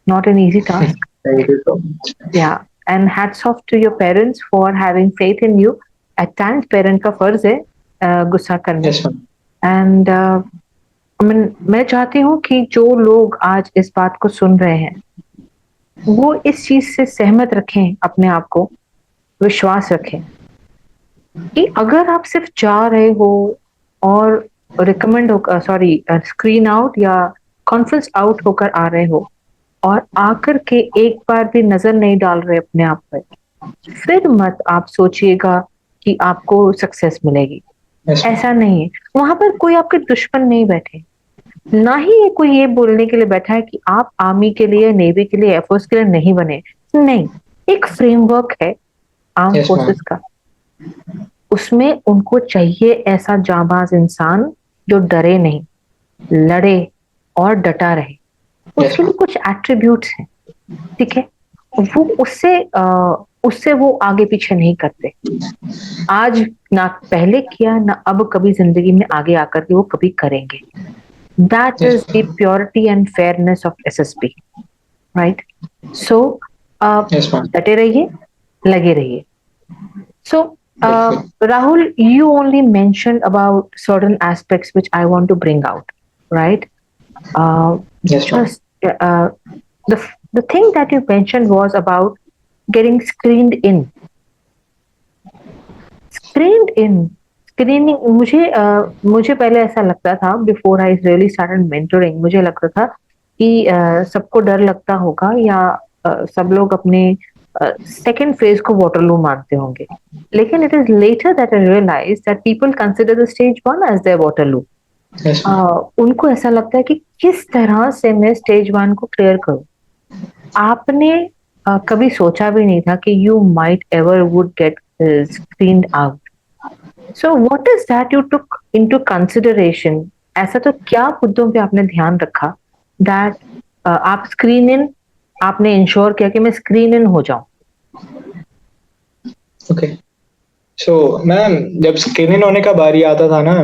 not an easy task. Thank you so much. Yeah, and hats off to your parents for having faith in you. At times parent का फर्ज है गुस्सा करना. Yes, ma'am. And मैं चाहती हूँ कि जो लोग आज इस बात को सुन रहे हैं वो इस चीज से सहमत रखें, अपने आप को विश्वास रखें कि अगर आप सिर्फ जा रहे हो और रिकमेंड होकर, सॉरी, स्क्रीन आउट या कॉन्फ्रेंस आउट होकर आ रहे हो और आकर के एक बार भी नजर नहीं डाल रहे अपने आप पर, फिर मत आप सोचिएगा कि आपको सक्सेस मिलेगी. Yes, ma'am. ऐसा नहीं है. वहां पर कोई आपके दुश्मन नहीं बैठे, ना ही ये कोई ये बोलने के लिए बैठा है कि आप आर्मी के लिए, नेवी के लिए, एयरफोर्स के लिए नहीं बने. नहीं, एक फ्रेमवर्क है आर्म Yes, फोर्सेस का, उसमें उनको चाहिए ऐसा जाबाज इंसान जो डरे नहीं, लड़े और डटा रहे. उसके लिए कुछ एट्रीब्यूट्स हैं, ठीक है, वो उससे वो आगे पीछे नहीं करते. आज ना पहले किया ना अब कभी जिंदगी में आगे आकर के वो कभी करेंगे. That is the purity and fairness of SSP, right? So, Yes, ma'am. डटे रहिए, लगे रहिए. So, Rahul, you only mentioned about certain aspects which I want to bring out, right? Yes, ma'am. Just the thing that you mentioned was about getting screened in. Screened in. Screening, मुझे पहले ऐसा लगता था, before I really started mentoring, मुझे लगता था कि सबको डर लगता होगा या सब लोग अपने सेकेंड फेज को वाटरलू मानते होंगे. लेकिन it is later that I realise that people consider the stage 1 as their Waterloo. उनको ऐसा लगता है कि किस तरह से मैं स्टेज 1 को क्लियर करूं. आपने कभी सोचा भी नहीं था कि you might ever would get screened out. So what is that you took into consideration? ऐसा तो क्या मुद्दों पे आपने ध्यान रखा that आप स्क्रीन इन, आपने इंश्योर किया कि मैं स्क्रीन इन हो जाऊं? Okay. So मैम, जब स्क्रीन इन होने का बारी आता था ना,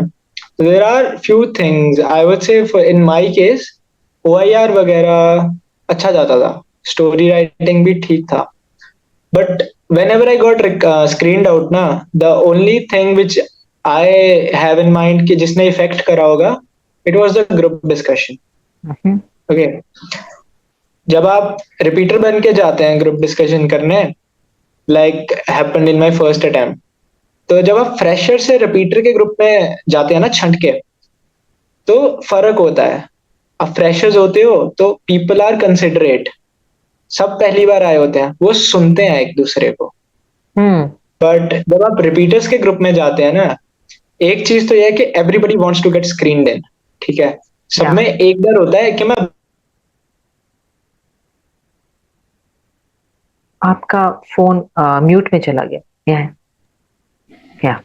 There are few things I would say for in my case OIR वगैरह अच्छा जाता था, स्टोरी राइटिंग भी ठीक था, but whenever I got screened out ना, the only thing which I have in mind कि जिसने इफेक्ट करा होगा, it was the group discussion. Mhm. Okay, जब आप रिपीटर बन के जाते हैं ग्रुप डिस्कशन करने, like happened in my first attempt, तो जब आप फ्रेशर से रिपीटर के ग्रुप में जाते हैं ना छंट के, तो फर्क होता है। अब फ्रेशर्स होते हो तो पीपल आर कंसिडरेट, सब पहली बार आए होते हैं, वो सुनते हैं एक दूसरे को। Hmm. बट जब आप रिपीटर्स के ग्रुप में जाते हैं ना, एक चीज तो यह है कि everybody wants to get screened in, ठीक है, सब Yeah. में एक डर होता है कि मैं आपका फोन म्यूट में चला गया। या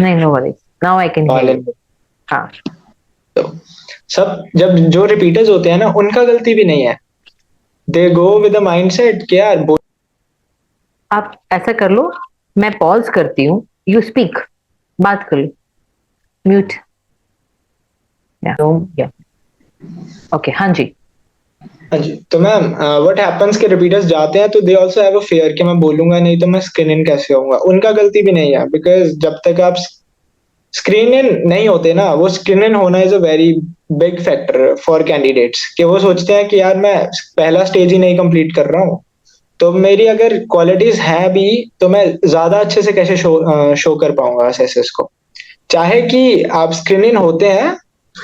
नहीं, no worries, now I can hear you. हाँ, तो सब जब जो रिपीटर्स होते हैं ना, उनका गलती भी नहीं है, दे गो विद द माइंडसेट कि यार आप ऐसा कर लो, मैं पॉज करती हूँ, यू स्पीक, बात कर लो, म्यूट। या ओके, हाँ जी। हाँ जी। तो मैम व्हाट हैपेंस के रिपीटर्स जाते हैं तो they also have a fear कि मैं बोलूंगा नहीं तो मैं स्क्रीन इन कैसे होऊंगा। उनका गलती भी नहीं है, बिकॉज जब तक आप स्क्रीन इन नहीं होते ना, वो स्क्रीन इन होना is a very big factor for candidates, कि वो सोचते हैं कि यार मैं पहला स्टेज ही नहीं कंप्लीट कर रहा हूँ, तो मेरी अगर क्वालिटीज है भी तो मैं ज्यादा अच्छे से कैसे शो कर पाऊंगा असेसर्स को। चाहे कि आप स्क्रीन इन होते हैं,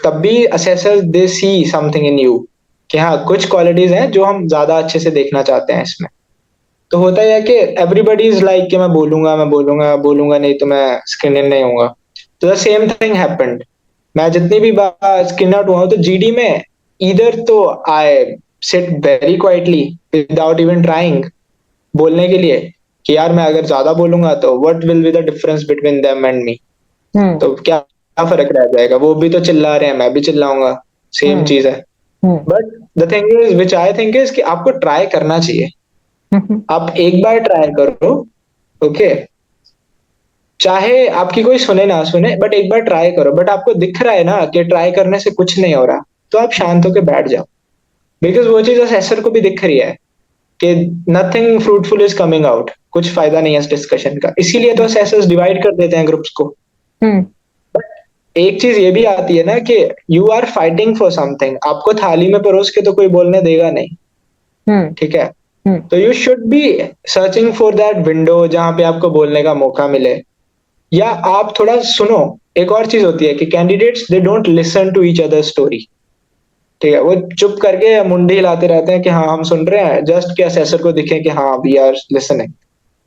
तब भी assessors they see something in you, कि हाँ कुछ क्वालिटीज हैं जो हम ज्यादा अच्छे से देखना चाहते हैं इसमें। तो होता है कि एवरीबडी इज लाइक कि मैं बोलूंगा नहीं तो मैं स्क्रीन इन नहीं होऊंगा। तो द सेम थिंग हैपेंड, मैं जितनी भी बार स्क्रीन आउट हुआ हूं तो जीडी में इधर तो I sit very quietly without even trying बोलने के लिए, कि यार मैं अगर ज्यादा बोलूंगा तो what will be the difference between them and me, hmm. तो क्या क्या फर्क रह जाएगा, वो भी तो चिल्ला रहे हैं मैं भी चिल्लाऊंगा, सेम हम्म। चीज है। Hmm. But the thing is which I think is कि आपको ट्राई करना चाहिए, हम्म। आप एक बार ट्राई करो, ओके, चाहे आपकी कोई सुने ना सुने, बट एक बार ट्राई करो, बट आपको दिख रहा है ना कि ट्राई करने से कुछ नहीं हो रहा, तो आप शांत होकर बैठ जाओ, बिकॉज वो चीज असेसर को भी दिख रही है कि nothing fruitful is coming out, कुछ फायदा नहीं है इस डिस्कशन का, इसीलिए तो असेसर्स डिवाइड कर देते हैं ग्रुप्स को। हम्म। एक चीज ये भी आती है ना कि you are fighting for something, आपको थाली में परोस के तो कोई बोलने देगा नहीं, हम्म। ठीक है, हम्म। तो you should B searching for that window जहां पे आपको बोलने का मौका मिले, या आप थोड़ा सुनो। एक और चीज होती है कि candidates they don't listen to each other story, ठीक है, वो चुप करके मुंडी हिलाते रहते हैं कि हाँ हम सुन रहे हैं, जस्ट कि असेसर को दिखे कि हाँ वी आर लिसनिंग,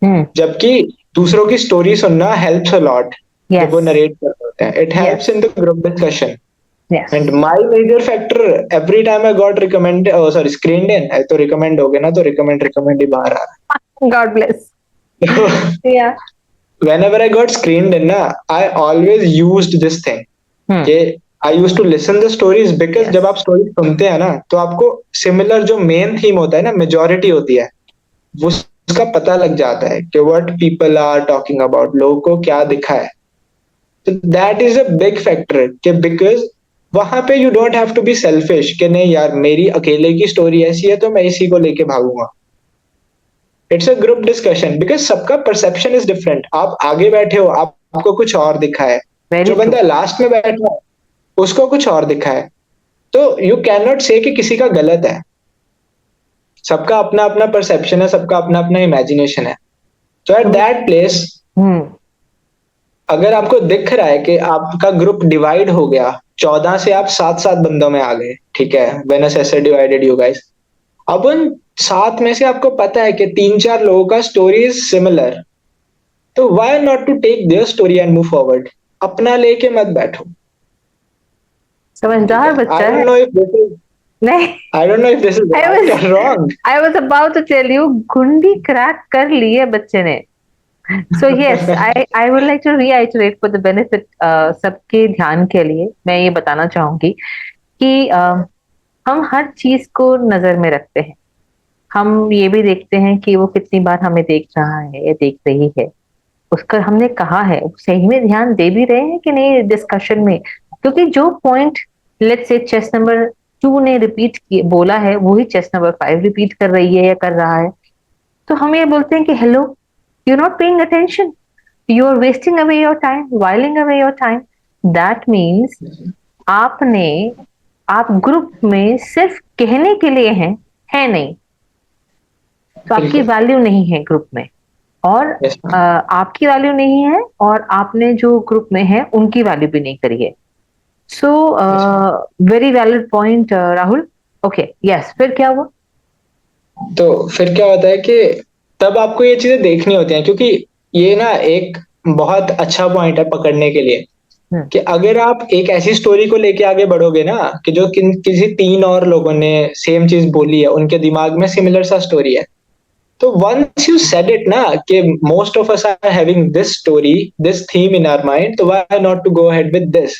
हम्म। जबकि दूसरों की स्टोरी सुनना हेल्प्स अ लॉट। जब वो यस। नरेट कर रहे होते हैं, it helps yes. In the group discussion. Yes. And my major factor, every time I got recommended, oh sorry, screened in, तो recommend हो गया ना, तो recommend ही बाहर आ गॉड ब्लेस। रहा है। या। Whenever I got screened in ना, I always used this thing हम्म। कि I used to listen the stories, because yes. जब आप स्टोरी सुनते हैं ना, तो आपको सिमिलर जो मेन थीम होता है ना, मेजोरिटी होती है, वो उसका पता लग जाता है कि what people are talking about, लोगों को क्या दिखा है। तो that is a big factor कि बिकॉज वहां पे you don't have to be selfish कि नहीं यार मेरी अकेले की स्टोरी ऐसी है तो मैं इसी को लेके भागूंगा। It's a group discussion, because सबका परसेप्शन इज डिफरेंट। आप आगे बैठे हो, आपको कुछ और दिखा है, वेरी जो ट्रू। बंदा लास्ट में बैठा है उसको कुछ और दिखा है, तो यू कैन नॉट से कि किसी का गलत है, सबका अपना अपना परसेप्शन है, सबका अपना अपना इमेजिनेशन है। तो एट दैट प्लेस हम्म। अगर आपको दिख रहा है कि आपका ग्रुप डिवाइड हो गया, 14 से आप 7 7 बंदों में आ गए, ठीक है, when assessor divided you guys, अब उन 7 में से आपको पता है कि 3 4 लोगों का स्टोरी इज सिमिलर, तो why not to take their story and move forward, अपना लेके मत बैठो, ठीक समझदार है। बच्चा है। नहीं, I don't know if this is I right was और wrong. I was about to tell you, गुंडी क्रैक कर ली है बच्चे ने। So yes, I would like to reiterate for the benefit, सबके ध्यान के लिए मैं ये बताना चाहूंगी कि हम हर चीज को नजर में रखते हैं। हम ये भी देखते हैं कि वो कितनी बार हमें देख रहा है या देख रही है। उसका हमने कहा है, सही में ध्यान दे भी रहे हैं कि नहीं डिस्कशन में? क्योंकि जो point let's say chest number 2 ने रिपीट किए बोला है, वही चेस नंबर 5 रिपीट कर रही है या कर रहा है, तो हम ये बोलते हैं कि hello, you are not paying attention, you are wasting away your time, whiling away your time. That means आपने आप ग्रुप में सिर्फ कहने के लिए हैं, है नहीं, तो आपकी बिल्कुल। वैल्यू नहीं है ग्रुप में, और Yes, ma'am. आपकी वैल्यू नहीं है, और आपने जो ग्रुप में है उनकी वैल्यू भी नहीं करी है। सो Yes, ma'am. Very valid point Rahul. Okay, yes, फिर क्या हुआ? तो फिर क्या होता है कि तब आपको ये चीजें देखनी होती हैं, क्योंकि ये ना एक बहुत अच्छा पॉइंट है पकड़ने के लिए, हम्म, कि अगर आप एक ऐसी स्टोरी को लेके आगे बढ़ोगे ना कि जो किसी 3 और लोगों ने सेम चीज बोली है, उनके दिमाग में सिमिलर सा स्टोरी है, तो वंस यू सेड इट ना कि most of us are having this story, this theme in our mind, तो why not to go ahead with this.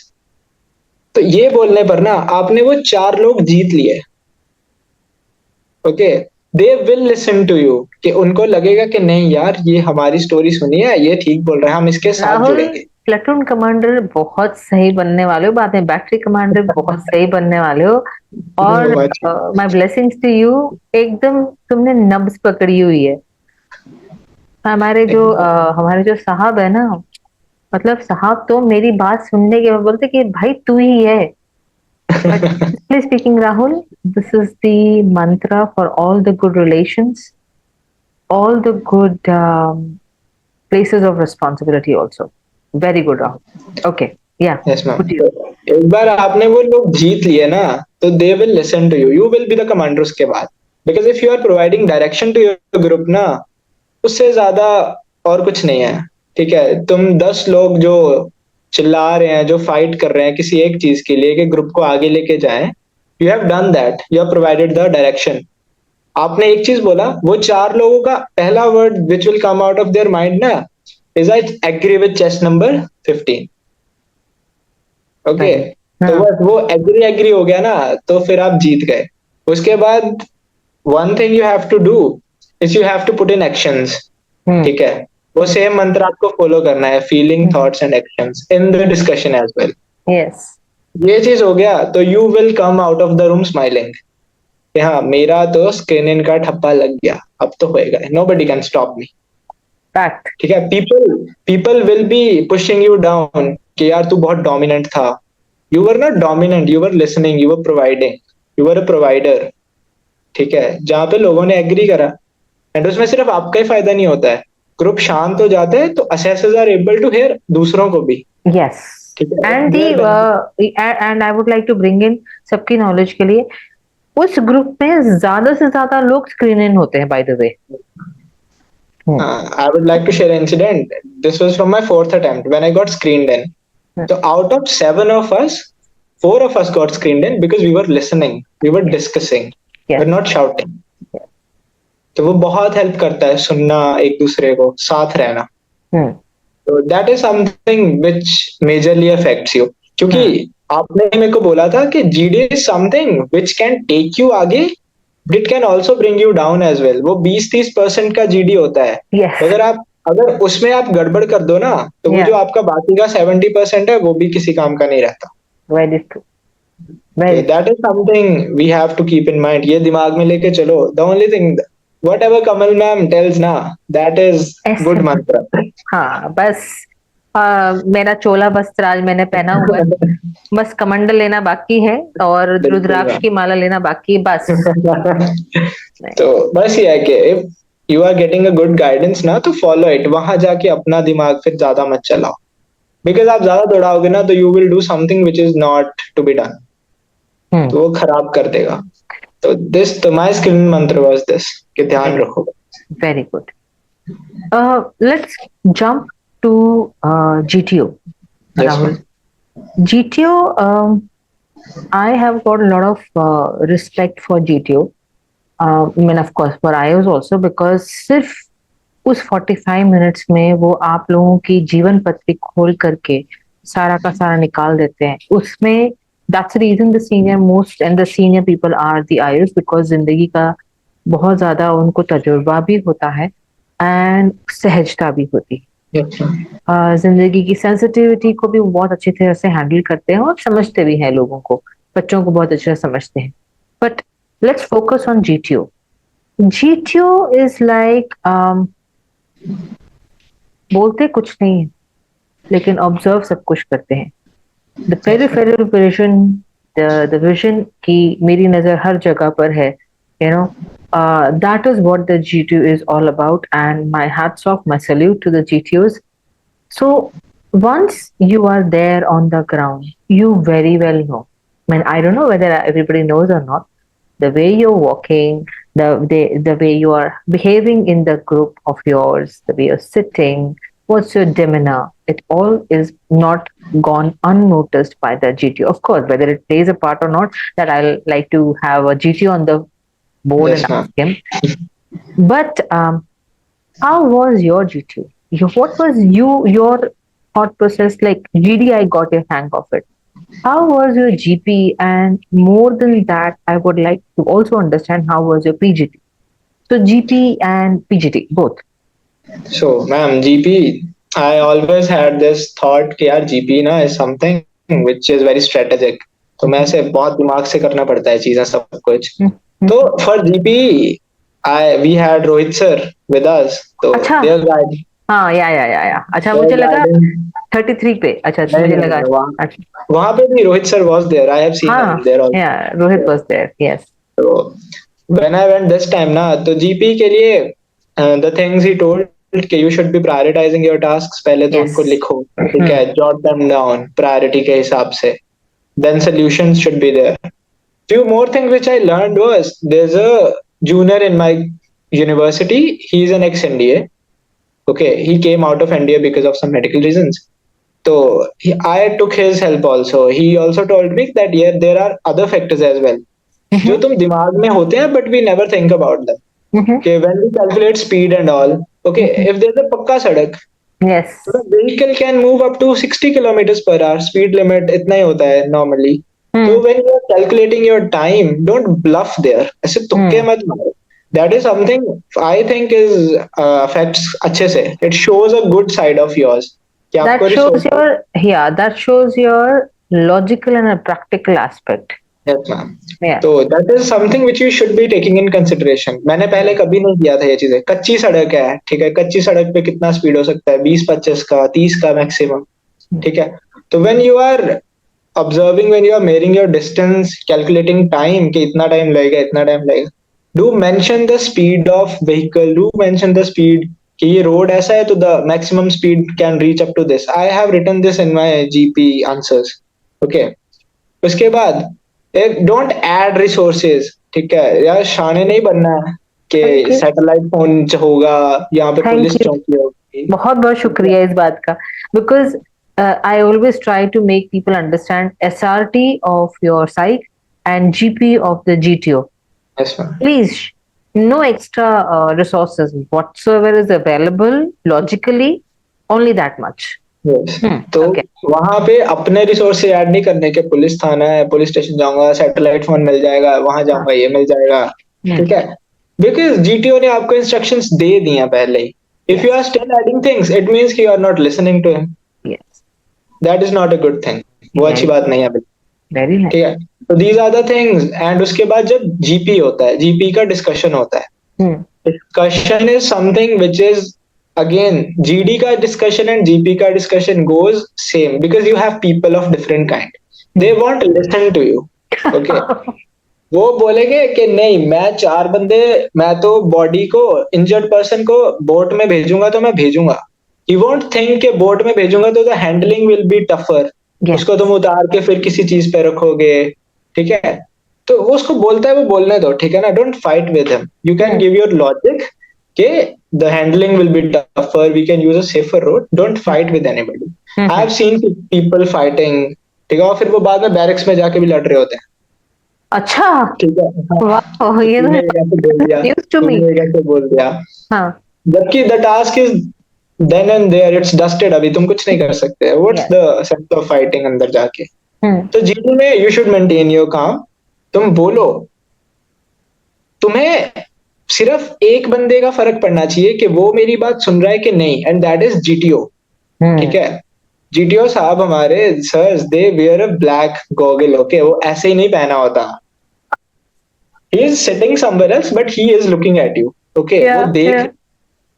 तो ये बोलने पर ना आपने वो 4 लोग जीत लिए। Okay, they will listen to you, कि उनको लगेगा कि नहीं यार, ये हमारी स्टोरी सुनी है, ये ठीक बोल रहा है, हम इसके साथ राहुल, जुड़ेंगे। प्लेटून कमांडर बहुत सही बनने वाले हो, बाद में बैटरी कमांडर बहुत सही बनने वाले हो। और much. My blessings to you, एकदम तुमने नब्ज पकड़ी हुई है। हमारे जो साहब है ना, मतलब साहब तो मेरी बात सुनने के बाद बोलते कि भाई तू ही है। But honestly speaking, Rahul, this is the mantra for all the good relations, all the good places of responsibility also. Very good, Rahul. Okay, yeah, yes ma'am. good to you. एक बार आपने वो लोग जीत लिए ना, तो they will listen to you, you will be the commander उसके बाद। Because if you are providing direction to your group ना, उससे ज्यादा और कुछ नहीं है। ठीक है, तुम 10 लोग जो चिल्ला रहे हैं, जो फाइट कर रहे हैं किसी एक चीज के लिए कि ग्रुप को आगे लेके जाएं, you have done that, you have provided the direction. आपने एक चीज बोला, वो 4 लोगों का पहला word which will come out of their mind ना is I agree with chess number 15। Okay, Very. तो हाँ. बस वो एग्री एग्री हो गया ना, तो फिर आप जीत गए। उसके बाद one thing you have to do is you have to put in actions. Hmm. ठीक है, वो सेम मंत्र आपको फॉलो करना है, feeling, thoughts and actions in the discussion as well. Yes. ये चीज हो गया तो you will come out of the room smiling, कि हाँ मेरा तो स्क्रीन का ठप्पा लग गया, अब तो होएगा, nobody can stop me. Fact. ठीक है, people people will B pushing you down कि यार तू बहुत डोमिनेंट था। You were not dominant, you were listening, you were providing, you were a provider. ठीक है, जहां पे लोगों ने एग्री करा, एंड उसमें सिर्फ आपका ही फायदा नहीं होता है, ग्रुप शांत हो जाते हैं तो assessors are able to hear दूसरों को भी। Yes. ठीक है, And they are and I would like to bring in सबकी नॉलेज के लिए, उस ग्रुप में ज्यादा से ज्यादा लोग स्क्रीन इन होते हैं, by the way. I would like to share an incident. This was from my fourth attempt when I got screened in. So out of 7 of us, 4 of us got screened in because we were listening, we were discussing, we Yes. were not shouting. तो वो बहुत help करता है, सुनना, एक दूसरे को साथ रहना। हम्म. तो that is something which majorly affects you, क्योंकि आपने मेरे को बोला था कि GD is something which can take you आगे, it can also bring you down as well. वो 20-30% का जीडी होता है। Yes. अगर उसमें आप गड़बड़ कर दो ना, तो वो Yeah. जो आपका बाकी का 70% है वो भी किसी काम का नहीं रहता। Very true. तो Very true. That is something we have to keep in mind, ये दिमाग में लेके चलो। The only thing whatever Kamal ma'am tells ना, दैट इज गुड मंत्र। हाँ, बस मेरा चोला वस्त्र आज मैंने पहना हुआ है, बस कमंडल लेना बाकी है और बिल्कुल रुद्राक्ष मैम। की माला लेना बाकी है, बस। नहीं. तो बस ये है कि if you are getting a good guidance ना, तो फॉलो इट, वहां जाके अपना दिमाग फिर ज्यादा मत चलाओ, बिकॉज आप ज्यादा दौड़ाओगे ना तो you will do something which is not to be done, hmm. तो वो खराब कर देगा। तो दिस, तो my screen mantra was this, कि ध्यान रखो। Very good. Let's jump to GTO, yes Rahul. Ma'am. GTO, I have got a lot of respect for GTO. I mean, of course, for iOS also, because सिर्फ उस 45 minutes में वो आप लोगों की जीवन पत्री खोल करके सारा का सारा निकाल देते हैं उसमें। That's the reason the senior most and the senior people are the आयुष, बिकॉज जिंदगी का बहुत ज्यादा उनको तजुर्बा भी होता है एंड सहजता भी होती है। Yes, ma'am. जिंदगी की सेंसिटिविटी को भी वो बहुत अच्छी तरह से हैंडल करते हैं और समझते भी हैं लोगों को, बच्चों को बहुत अच्छे से समझते हैं. But let's focus on GTO. GTO is like, बोलते कुछ नहीं है लेकिन ऑब्जर्व सब कुछ करते हैं. The peripheral vision, the vision की मेरी नजर हर जगह पर है, you know. That is what the GTO is all about, and my hats off, my salute to the GTOs. So once you are there on the ground, you very well know. I mean, I don't know whether everybody knows or not. The way you're walking, the way you are behaving in the group of yours, the way you're sitting, what's your demeanor, it all is not gone unnoticed by the GTO. Of course, whether it plays a part or not, that I'll like to have a GTO on the board Yes, and ma'am. ask him. But how was your GTO? What was your thought process like? GD, I got a hang of it. How was your GP? And more than that, I would like to also understand how was your PGT. So GP and PGT both. So, ma'am, GP, I always had this thought कि यार GP ना is something which is very strategic. तो मैं ऐसे बहुत दिमाग से करना पड़ता है चीजें सब कुछ. तो for GP, we had Rohit sir with us. तो अच्छा. they was guiding. हाँ, या. अच्छा, They मुझे was लगा guiding. 33 पे. अच्छा, नहीं मुझे नहीं लगा. नहीं, अच्छा. वहाँ पे भी Rohit sir was there. I have seen हाँ, him there also. yeah, Rohit was there. Yes. So when I went this time ना, तो GP के लिए the things he told कि you should be prioritizing your tasks. पहले तो Yes. उनको लिखो, ठीक है, jot them down priority के हिसाब से. Then solutions should be there. Few more things which I learned was there's a junior in my university. He's an ex-NDA. Okay, he came out of NDA because of some medical reasons. So I took his help also. He also told me that yeah, there are other factors as well जो तुम दिमाग में होते हैं but we never think about them. Okay, when we calculate speed and all, okay, if there's a पक्का सड़क, Yes. the vehicle can move up to 60 kilometers per hour. Speed limit इतना ही होता है normally. So when you are calculating your time, don't bluff there. ऐसे तुक्के मत मारो. That is something I think is affects अच्छे से. It shows a good side of yours. कि That आपको shows resources. your, yeah, that shows your logical and a practical aspect. Yes, ma'am. Yeah. तो that is something which you should be taking in consideration. मैंने पहले कभी नहीं किया था ये चीजें. कच्ची सड़क है, ठीक है, कच्ची सड़क पे कितना स्पीड हो सकता है? 20-25 का, 30 का मैक्सिमम, ठीक है. तो when you are observing, when you are measuring your distance, calculating time कि इतना टाइम लगेगा, इतना टाइम लगेगा, do mention the speed of vehicle, do mention the speed कि ये रोड ऐसा है तो the maximum speed can reach up to this. I have written this in my GP answers. Okay. उसके बाद एक डोंट ऐड रिसोर्सेज, ठीक है यार, शाने नहीं बनना है कि Okay. सैटेलाइट फोन होगा, यहाँ पे Thank पुलिस you. चौकी होगी. बहुत बहुत शुक्रिया इस बात का. Because I always try to make people understand SRT of your site and GP of the GTO. Yes, ma'am. Please, no extra resources whatsoever is available logically, only that much. Yes. तो Okay. वहां पे अपने resource add नहीं करने के, police थाना है, police station जाऊंगा, सैटेलाइट फोन मिल जाएगा, वहां जाऊंगा, ये मिल जाएगा, ठीक है. बिकॉज जीटीओ ने आपको इंस्ट्रक्शंस दे दी हैं पहले ही. If you are still adding things, it means कि you are not listening to him. Yes. That is not a good thing. वो अच्छी बात नहीं है बिल्कुल. Very nice. ठीक है. तो these are the things. And उसके बाद जब जीपी होता है, जीपी का डिस्कशन होता है. Discussion is something which is again GD का डिस्कशन एंड जीपी का discussion goes same because you have people of different kind. They won't listen to you. Okay. वो बोलेंगे कि नहीं, मैं 4 बंदे, मैं तो बॉडी को, इंजर्ड पर्सन को बोट में भेजूंगा तो मैं भेजूंगा. यू वोंट थिंक कि बोट में भेजूंगा तो the handling will be tougher. Yes. उसको तुम उतार के फिर किसी चीज पे रखोगे, ठीक है. तो वो उसको बोलता है, वो बोलने दो, ठीक है ना. Don't fight with him. You can give your logic के the handling will be tougher, we can use a safer road. Don't fight with anybody. I have seen people fighting, ठीक है, और फिर वो बाद में बैरिक्स में जाके भी लड़ रहे होते हैं. अच्छा. ठीक है. Wow, ये तुमने ये कैसे बोल दिया, news to me. तुमने ये कैसे बोल दिया. हाँ. जबकि the task is then and there, it's dusted. अभी तुम कुछ नहीं कर सकते. What's the sense of fighting अंदर जाके. तो जीडी में यू शुड मेंटेन योर काम. तुम बोलो, तुम्हें सिर्फ एक बंदे का फर्क पड़ना चाहिए कि वो मेरी बात सुन रहा है कि नहीं, एंड दैट इज जीटीओ। ठीक है, जीटीओ साहब हमारे sir they wear a black goggle, okay, वो ऐसे ही नहीं पहना होता। He is sitting somewhere else but he is looking at you, okay, वो Yeah, देख, yeah.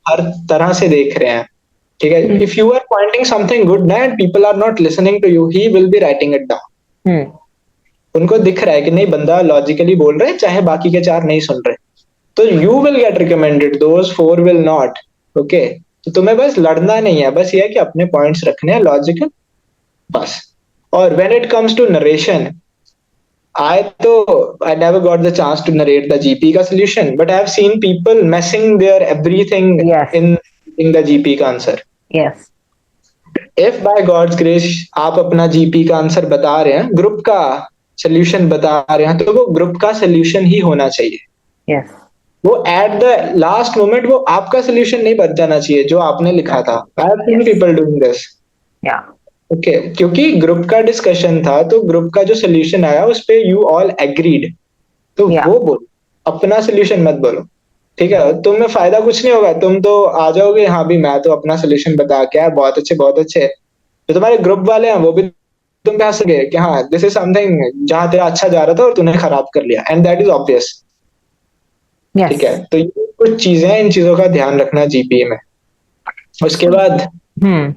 हर तरह से देख रहे हैं। ठीक है, if you are pointing something good ना and people are not listening to you, he will be writing it down. Hmm. उनको दिख रहा है कि नहीं बंदा लॉजिकली बोल रहा है, चाहे बाकी के चार नहीं सुन रहे, तो you will get recommended, those four will not. Okay, तो तुम्हें बस लड़ना नहीं है, बस ये है कि अपने पॉइंट्स रखने हैं लॉजिकल, बस। और when it comes to narration, I never got the chance to narrate the GP का solution, but I have seen people messing their everything Yes, in the GP का answer. yes, If by God's grace आप अपना GP का answer बता रहे हैं, group का solution बता रहे हैं, तो वो ग्रुप का सोल्यूशन ही होना चाहिए। yes. वो एट द लास्ट मोमेंट वो आपका सोल्यूशन नहीं बच जाना चाहिए जो आपने लिखा था। आई have scene Yes. People doing this. Yeah. Okay, क्योंकि ग्रुप का डिस्कशन था, तो ग्रुप का जो सोल्यूशन आया उस पे यू ऑल एग्रीड, तो Yeah. वो बोलो, अपना सोल्यूशन मत बोलो। ठीक है, तुम्हें फायदा कुछ नहीं होगा, तुम तो आ जाओगे, हाँ भी मैं तो अपना सोल्यूशन बता के आया, बहुत अच्छे बहुत अच्छे। जो तुम्हारे ग्रुप वाले हैं वो भी तुम पे हंस गए कि हाँ दिस इज समथिंग जहां तेरा अच्छा जा रहा था और तूने खराब कर लिया, एंड दैट इज ऑब्वियस। ठीक है, Yes. तो ये कुछ चीजें हैं, इन चीजों का ध्यान रखना जीपीए में। उसके बाद Hmm.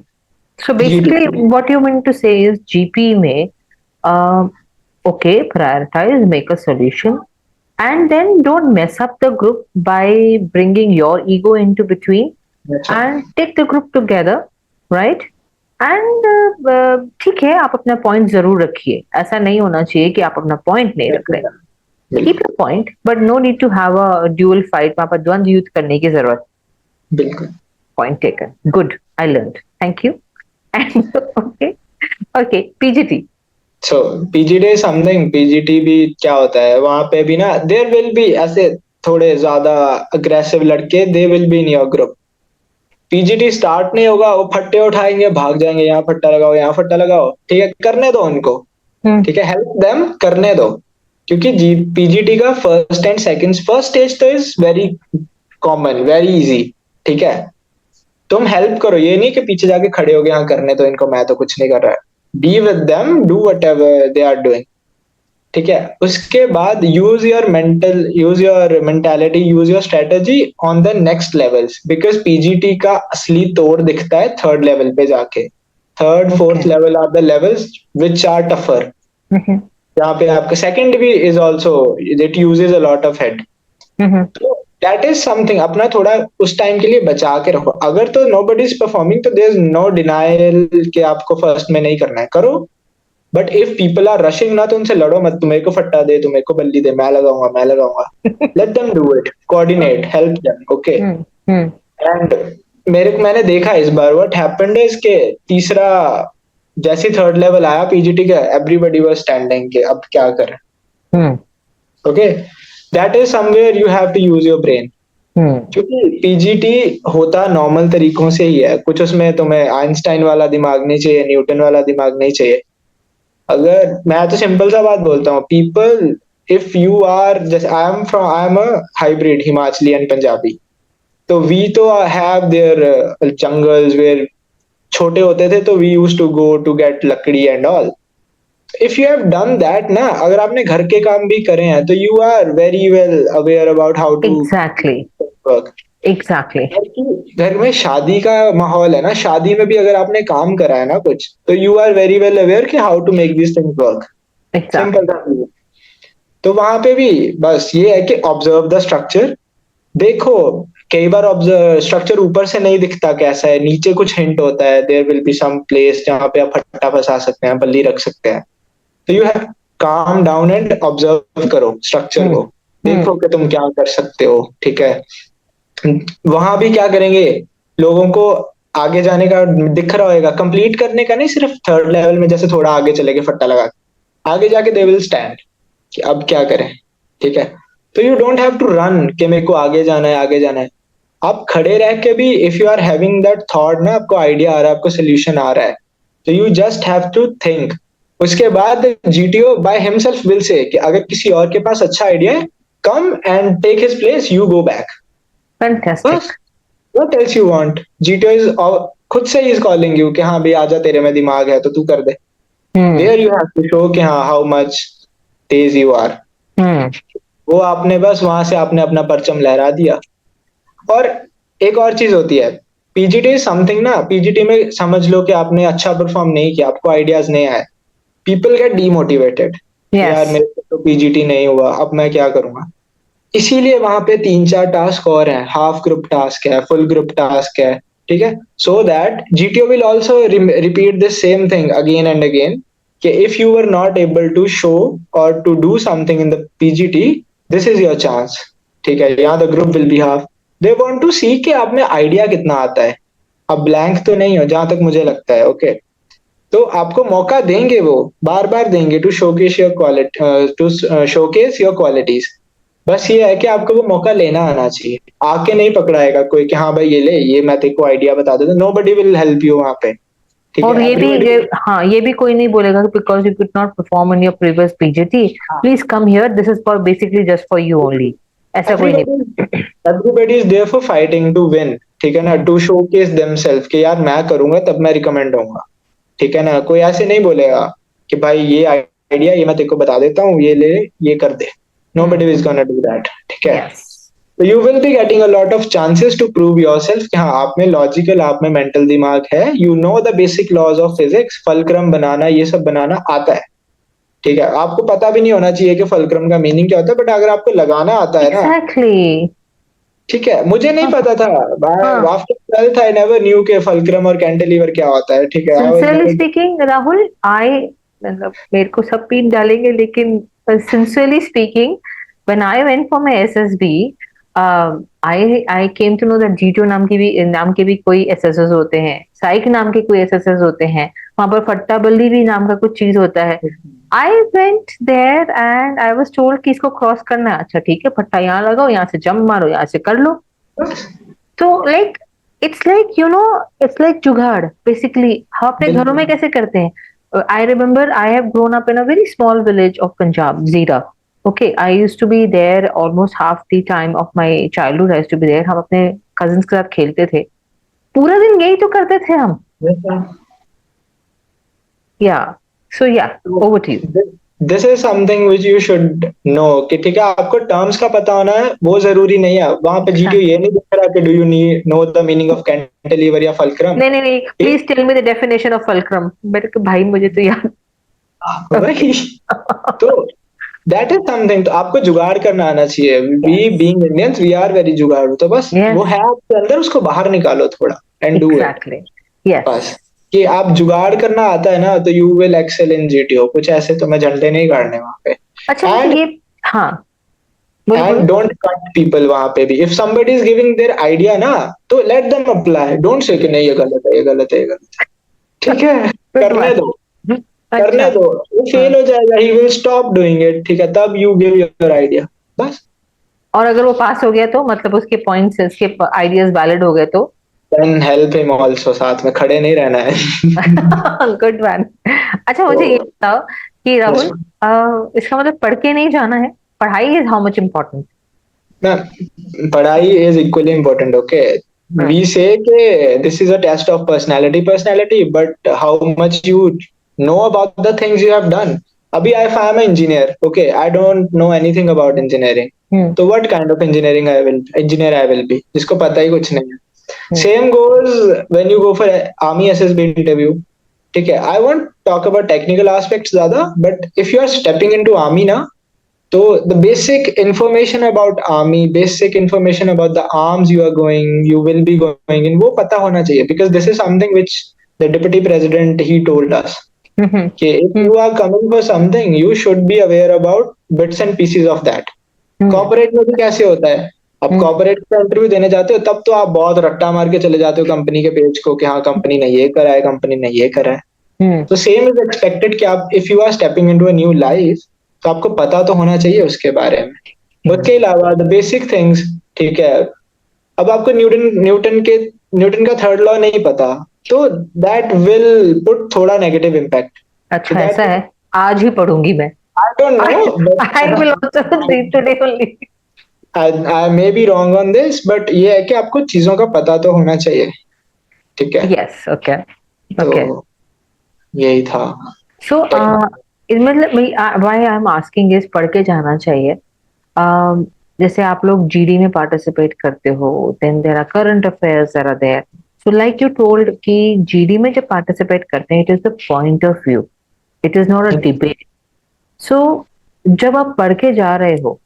So GD, basically, what you mean to say is GP may, uh, okay, prioritize, make a solution, and then don't mess up the group by bringing your ego into between, and take the group together, right? And ठीक है, आप अपना point जरूर रखिए, ऐसा नहीं होना चाहिए कि आप अपना पॉइंट नहीं रख रहे। Keep your point, but no need to have a duel fight, वहां पर द्वंद्व युद्ध करने की जरूरत। बिल्कुल। Point taken, good, I learn, thank you. And okay, okay, PGT. So PGT something, PGT भी क्या होता है, वहां पे भी ना देयर विल बी ऐसे थोड़े ज्यादा अग्रेसिव लड़के, they will be in your group. PGT start नहीं होगा, वो फट्टे उठाएंगे, भाग जाएंगे, यहाँ फट्टा लगाओ, यहाँ फट्टा लगाओ। ठीक है, करने दो उनको। ठीक है, हेल्प देम, करने दो। क्योंकि जी पीजीटी का first and second, first stage तो is very common, very easy. ठीक है, तुम हेल्प करो, ये नहीं कि पीछे जाके खड़े हो गए, हाँ करने दो इनको, मैं तो कुछ नहीं कर रहा। Be with them, do whatever they are doing. ठीक है, उसके बाद use your mentality, use your strategy on the next levels, because PGT का असली तोड़ दिखता है थर्ड लेवल पे जाके। Third fourth level are the levels which are tougher, जहाँ पे आपका सेकंड भी is also it uses a lot of head. तो दैट इज समथिंग, अपना थोड़ा उस टाइम के लिए बचा के रखो। अगर तो नो बडी इज परफॉर्मिंग, तो देयर इज नो डिनाइल कि आपको फर्स्ट में नहीं करना है, करो। But if people are rushing ना, तो उनसे लड़ो मत, तुम्हें को फट्टा दे, तुम्हें को बल्ली दे, मैं लगाऊंगा मैं लगाऊंगा। Let them do it, coordinate, help them, okay. And मैंने देखा इस बार व्हाट हैपेंड इज के तीसरा, जैसे थर्ड लेवल आया पीजीटी का, एवरीबॉडी वाज स्टैंडिंग के अब क्या करें। Okay, that is somewhere you have to use your brain. क्योंकि पीजीटी होता नॉर्मल तरीकों से ही है, कुछ उसमें तुम्हें आइंस्टाइन वाला दिमाग नहीं चाहिए, न्यूटन वाला दिमाग नहीं चाहिए। अगर मैं तो सिंपल सा बात बोलता हूँ, पीपल, इफ यू आर जैसे I am a hybrid Himachali and Punjabi, तो वी तो हैव देयर जंगल्स वेयर, छोटे होते थे तो we use to go to get लकड़ी and all. If you have done that ना, अगर आपने घर के काम भी करे हैं, तो you are very well aware about how to exactly, work. Exactly, घर में शादी का माहौल है ना, शादी में भी अगर आपने काम करा है ना कुछ, तो you are very well aware कि how to make this thing work. Simple exactly. सा। तो वहां पे भी बस ये है कि ऑब्जर्व द स्ट्रक्चर, देखो। कई बार ऑब्जर्व स्ट्रक्चर ऊपर से नहीं दिखता कैसा है, नीचे कुछ हिंट होता है, there will be some place जहाँ पे आप फट्टा फंसा सकते हैं, बल्ली रख सकते हैं। तो you have calm down and observe करो स्ट्रक्चर को, देखो कि तुम क्या कर सकते हो। ठीक है, वहां भी क्या करेंगे, लोगों को आगे जाने का दिख रहा होगा, कंप्लीट करने का नहीं, सिर्फ थर्ड लेवल में जैसे थोड़ा आगे चले गए फट्टा लगा के, आगे जाके दे विल स्टैंड कि अब क्या करें। ठीक है, तो you don't have to run कि मेरे को आगे जाना है आगे जाना है। आप खड़े रह के भी, if you are having that thought ना, आपको आइडिया आ रहा है, आपको सोल्यूशन आ रहा है, तो you just have to think. उसके बाद GTO by himself will say कि अगर किसी और के पास अच्छा आइडिया है, come and take his place, you go back. Fantastic. बस, what else you want? GTO is खुद से ही is calling you कि हाँ भाई आजा, तेरे में दिमाग है तो तू कर दे. Hmm. There you have to show कि हाँ how much Tej you are. Hmm. वो आपने बस वहां से आपने अपना परचम लहरा दिया. और एक और चीज होती है, पीजीटी समथिंग ना, पीजीटी में समझ लो कि आपने अच्छा परफॉर्म नहीं किया, आपको आइडियाज नहीं आए, पीपल गेट डीमोटिवेटेड. यार Yes. मेरे को तो पीजीटी नहीं हुआ, अब मैं क्या करूंगा. इसीलिए वहां पे 3-4 टास्क और हैं, हाफ ग्रुप टास्क है, फुल ग्रुप टास्क है, ठीक है. So that GTO will also repeat this same thing again and again कि if you were not able to show और to do something in the PGT, this is your chance. ठीक है, यहाँ the group will be half. They want to see कि आप में idea कितना आता है. अब ब्लैंक तो नहीं हो जहां तक मुझे लगता है. ओके, तो आपको मौका देंगे, वो बार बार देंगे to showcase your quality, to showcase your qualities. बस ये है कि आपको वो मौका लेना आना चाहिए. आके नहीं पकड़ाएगा कोई कि हाँ भाई ये ले, ये मैं तेरे को आइडिया बता देता. Nobody will help you वहां पे. ठीक और है, एवरीबडी. हाँ, ये भी कोई नहीं बोलेगा कि because you could not perform in your previous PGT, please come here, this is for basically just for you only. ऐसा कोई नहीं. Everybody is there for fighting to win. ठीक है ना, टू शोकेस देमसेल्फ कि यार मैं करूंगा तब मैं रिकमेंड होऊंगा. ठीक है ना, कोई ऐसे नहीं बोलेगा कि भाई ये आइडिया ये मैं तेरे को बता देता हूँ, ये ले, ये कर दे. Nobody is gonna do that. ठीक है. Yes. So you will be getting a lot of chances to prove yourself कि हाँ आप में लॉजिकल, आप में मेंटल दिमाग है. You know the basic laws of physics. Fulcrum बनाना, ये सब बनाना आता है. ठीक है, आपको पता भी नहीं होना चाहिए कि फलक्रम का मीनिंग क्या होता है, बट अगर आपको लगाना आता है ना. Exactly. ठीक है, मुझे नहीं पता था. हाँ. After 12th I never knew कि फलक्रम और कैंटिलीवर क्या होता है. ठीक है, I was Sincerely never. speaking, Rahul, मतलब मेरे को सब पीट डालेंगे, लेकिन sincerely speaking, when I went for my SSB, I came to know that GTO नाम के भी कोई SSS होते हैं, साइक नाम के कोई SSS होते हैं, वहां पर फट्टा बल्ली भी नाम का कुछ चीज होता है. I went there and I was told कि इसको क्रॉस करना है. अच्छा ठीक है, फट्टा यहाँ लगाओ, यहाँ से जंप मारो, यहाँ से कर लो. तो like it's like it's like jugaad basically. हम अपने घरों में कैसे करते हैं? I remember I have grown up in a very small village of Punjab, Zira. Okay, I used to be there almost half the time of my childhood. I used to be there. हम अपने cousins के साथ खेलते थे, पूरा दिन यही तो करते थे हम. Yeah so yeah, over to you. This is something which you should know कि ठीक है, आपको टर्म्स का पता होना है, वो जरूरी नहीं है. वहां पे जीटीओ ये नहीं दिख रहा कि do you need know the meaning of cantilever या फलक्रम. नहीं नहीं नहीं, please tell me the definition of fulcrum. मेरे को भाई, मुझे तो याद. वही तो दैट इज समथिंग. तो आपको जुगाड़ करना आना चाहिए. We being Indians we are very jugaad. तो बस Yes. वो है आपके अंदर, उसको बाहर निकालो थोड़ा and do it. Exactly. Yes. बस कि आप जुगाड़ करना आता है ना, तो you will excel in GTO. कुछ ऐसे तो मैं झंडे नहीं गाड़ने वहां पे. अच्छा, मुझे And- ये, हाँ, एंड डोंट कट पीपल वहां पे भी. If somebody is giving their idea ना, तो let them apply. Don't say कि नहीं ये गलत है, ये गलत है, ये गलत है. ठीक है, करने दो, करने दो. वो फेल हो जाएगा, he will stop doing it. ठीक है, तब यू गिव योर आइडिया. बस. और अगर वो पास हो गया तो मतलब उसके पॉइंट्स, उसके आइडियाज वैलिड हो गए तो देन हेल्प हिम आल्सो. साथ में खड़े नहीं रहना है. Good man. अच्छा, मुझे ये बताओ कि राहुल, इसका मतलब पढ़ के नहीं जाना है, पढ़ाई इज हाउ मच इम्पोर्टेंट? पढ़ाई is equally important. Okay, we say कि this is a test of personality, but how much you know about the things you have done. अभी if I am an engineer, okay, I don't know anything about engineering. तो what kind of engineer I will be, जिसको पता ही कुछ नहीं है. Same goes when you go for army SSB interview. ठीक है, I won't talk about technical aspects ज़्यादा, but if you are stepping into army ना, so the basic information about army, basic information about the arms you will be going in, वो पता होना चाहिए. Because this is something which the deputy president he told us. कि if you are coming for something, you should be aware about bits and pieces of that. Corporate में भी कैसे होता है, अब कॉर्पोरेट का इंटरव्यू देने जाते हो तब तो आप बहुत रट्टा मार के चले जाते हो कंपनी के पेज को कि हाँ कंपनी ने ये करा है, कंपनी ने ये करा है. तो सेम इज एक्सपेक्टेड कि आप if you are stepping into a new life, तो आपको पता तो होना चाहिए उसके बारे में. उसके अलावा द बेसिक थिंग्स. ठीक है, अब आपको न्यूटन का थर्ड लॉ नहीं पता, तो दैट विल पुट थोड़ा नेगेटिव इम्पैक्ट. अच्छा, ऐसा है. आज ही पढ़ूंगी मैं. आई don't no, I will also read today only. I may be wrong on this, but ये है कि आपको चीजों का पता तो होना चाहिए, ठीक है? Yes, okay, okay. तो यही था। सो मतलब why I am asking is पढ़ के जाना चाहिए। जैसे आप लोग जीडी में पार्टिसिपेट करते हो, then there are current affairs there are there. So like you told कि जीडी में जब पार्टिसिपेट करते हैं, it is the point of view, it is not a debate. So जब आप पढ़ के जा रहे हो,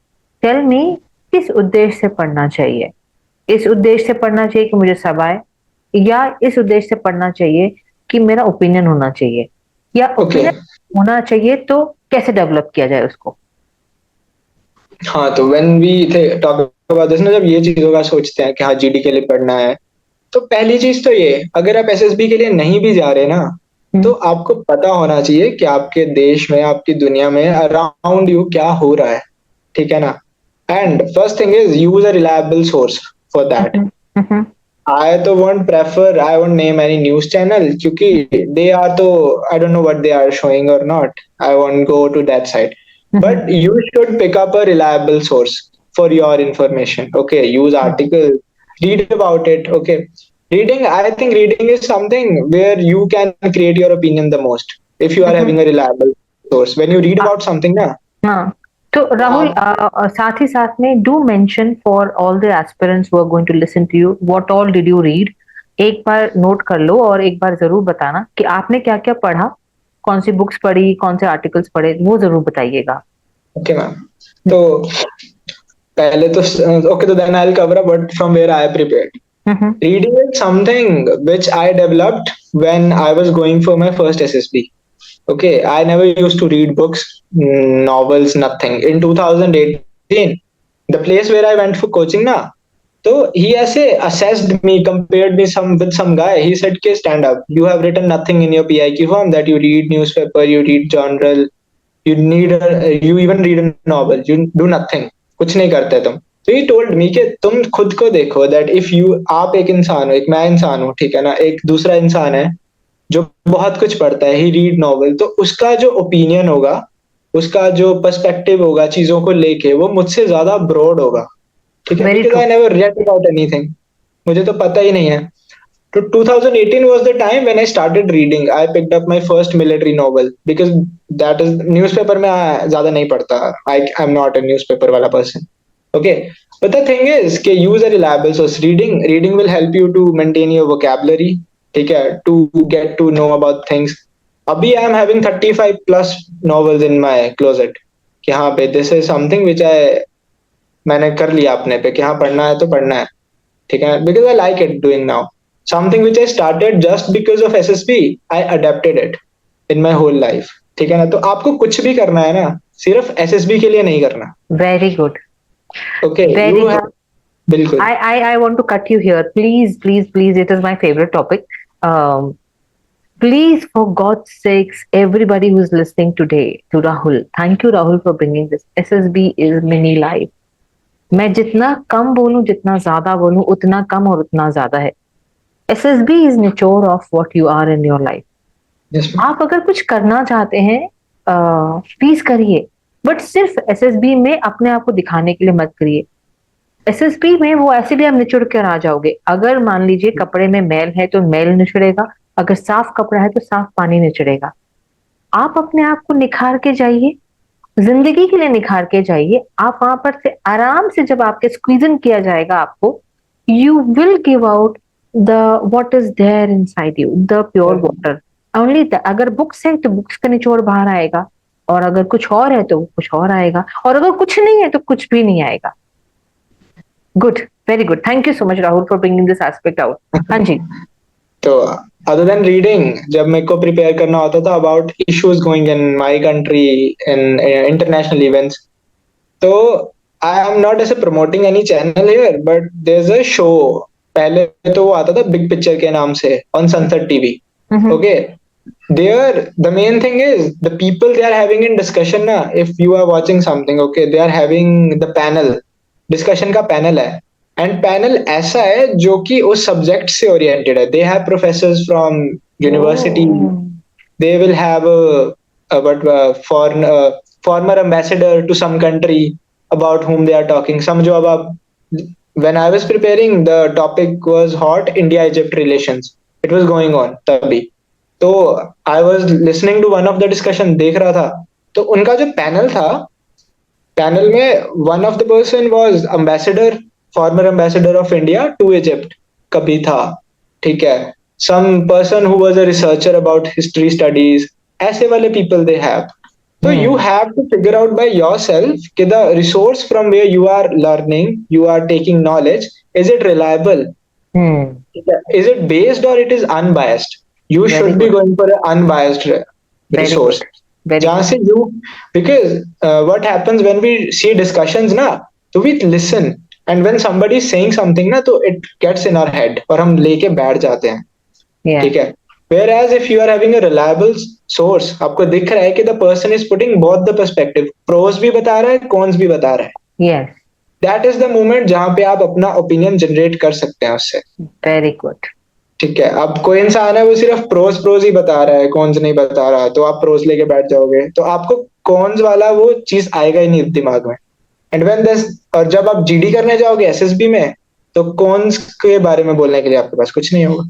टेल मी किस उद्देश्य से पढ़ना चाहिए? इस उद्देश्य से पढ़ना चाहिए कि मुझे सब आए, या इस उद्देश्य से पढ़ना चाहिए कि मेरा ओपिनियन होना चाहिए, या ओके। ओपिनियन होना चाहिए तो कैसे डेवलप किया जाए उसको? हाँ, तो व्हेन वी थे टॉक अबाउट दिस ना, जब ये चीजों का सोचते हैं कि हाँ जीडी के लिए पढ़ना है, तो पहली चीज तो ये, अगर आप एसएसबी के लिए नहीं भी जा रहे ना, तो हम्म, आपको पता होना चाहिए कि आपके देश में, आपकी दुनिया में, अराउंड यू क्या हो रहा है, ठीक है ना? And first thing is use a reliable source for that. Hmm, hmm, I won't name any news channel क्योंकि they are तो I don't know what they are showing or not. I won't go to that side. Hmm, But you should pick up a reliable source for your information. Okay, use articles, read about it. Okay, I think reading is something where you can create your opinion the most if you are hmm. having a reliable source. When you read about something, ना, हाँ, तो तो राहुल, आप साथ ही साथ में do mention for all the aspirants who are going to listen to you, what all did you read? एक बार नोट कर लो और एक बार जरूर बताना कि आपने क्या क्या पढ़ा, कौन सी बुक्स पढ़ी, कौन से आर्टिकल्स पढ़े, वो जरूर बताइएगा। Okay ma'am. तो पहले तो ओके, तो then I will cover up what from where I prepared. Hmm, Reading is something which I developed when I was going for my first SSB. Okay, I never used to read books, novels, nothing. In 2018, the place where I went for coaching na, so he ऐसे assessed me, compared me some with some guy. He said, "Okay, stand up. You have written nothing in your PIQ form that you read newspaper, you read journal, you even read a novel. You do nothing. कुछ नहीं करते तुम." तो he told me कि तुम खुद को देखो, दैट इफ यू, आप एक इंसान हो, एक मैं इंसान हूँ, ठीक है ना, एक दूसरा इंसान है जो बहुत कुछ पढ़ता है, ही रीड नॉवल, तो उसका जो ओपिनियन होगा, उसका जो पर्सपेक्टिव होगा चीजों को लेके, वो मुझसे ज्यादा ब्रॉड होगा, ठीक है? Very because true. I never read about anything, मुझे तो पता ही नहीं है. तो 2018 was the time when I started reading. I picked up my first military novel because that is newspaper में ज्यादा नहीं पढ़ता. I'm not a newspaper वाला person. Okay, but the thing is कि use a reliable source. Reading will help you to maintain your vocabulary. ठीक है, to get to know about things. अभी I am having 35 plus novels in my closet. कि हाँ भाई, this is something which मैंने कर लिया अपने पे कि हाँ पढ़ना है तो पढ़ना है, ठीक है, because I like it doing now. Something which I started just because of SSB, I adapted it in my whole life, ठीक है ना? तो आपको कुछ भी करना है ना, सिर्फ एसएसबी के लिए नहीं करना. Very good, okay, very you good. Have, बिल्कुल. I want to cut you here. Please, please, please. It is my favorite topic. Um, please, for God's sakes, everybody who is listening today to Rahul, thank you, Rahul, for bringing this. SSB is mini life. मैं जितना कम बोलूं, जितना ज्यादा बोलूं, उतना कम और उतना ज्यादा है. SSB is निचोड़ of what you are in your life. Yes आप अगर कुछ करना चाहते हैं, प्लीज करिए, बट सिर्फ एसएसबी में अपने आप को दिखाने के लिए मत करिए. एसएसबी में वो ऐसे भी आप निचुड़ कर आ जाओगे. अगर मान लीजिए कपड़े में मैल है तो मैल निचुड़ेगा, अगर साफ कपड़ा है तो साफ पानी निचुड़ेगा. आप अपने आप को निखार के जाइए, जिंदगी के लिए निखार के जाइए. आप वहां पर से आराम से, जब आपके स्क्वीजन किया जाएगा आपको, you will give out the what is there inside you, the pure water only. अगर बुक्स है तो बुक्स का निचोड़ बाहर आएगा, और अगर कुछ और है तो कुछ और आएगा, और अगर कुछ नहीं है तो कुछ भी नहीं आएगा. Good, very good. Thank you so much Rahul for bringing this aspect out. हाँ जी. तो अदर देन रीडिंग, जब मेरे को प्रिपेयर करना होता था about issues going in my country, in international events, तो आई एम नॉट ऐसे promoting any channel here, but there is a show. पहले तो वो आता था बिग पिक्चर के नाम से on sunset TV. Hmm, Okay, there the main thing is the people they are having in discussion na, if you are watching something, okay, they are having the panel, discussion का panel है, and panel ऐसा है जो कि उस subject से oriented है. They have professors from university, they will have a, but foreign former ambassador to some country, about whom they are talking. समझो अब आप, when I was preparing, the topic was hot India Egypt relations. It was going on तभी. तो I was listening to one of the discussion, देख रहा था. तो उनका जो पैनल था, पैनल में one of the person was ambassador, former ambassador of India to Egypt कभी था, ठीक है. Some person who was a researcher about history studies, ऐसे वाले पीपल दे हैव. तो you have to figure out by yourself कि the resource from where you are learning, you are taking knowledge, is it reliable, is it based और it is unbiased. You should be going for unbiased resource. जहां से you, because what happens when we see discussions ना, तो we listen, and when somebody is saying something ना, तो it gets in our head और हम लेके बैठ जाते हैं, ठीक है. Whereas if you are having a reliable source, आपको दिख रहा है कि the person is putting both the perspective, pros भी बता रहा है, cons भी बता रहा है. Yes. That is the moment जहां पे आप अपना opinion generate कर सकते हैं उससे. Very good. ठीक है. अब कोई इंसान है वो सिर्फ प्रोज ही बता रहा है, कॉन्स नहीं बता रहा, तो आप प्रोज लेके बैठ जाओगे, तो आपको कॉन्स वाला वो चीज आएगा ही नहीं दिमाग में. एंड व्हेन दिस, और जब आप जीडी करने जाओगे एसएसबी में, तो कॉन्स के बारे में बोलने के लिए आपके पास कुछ नहीं होगा.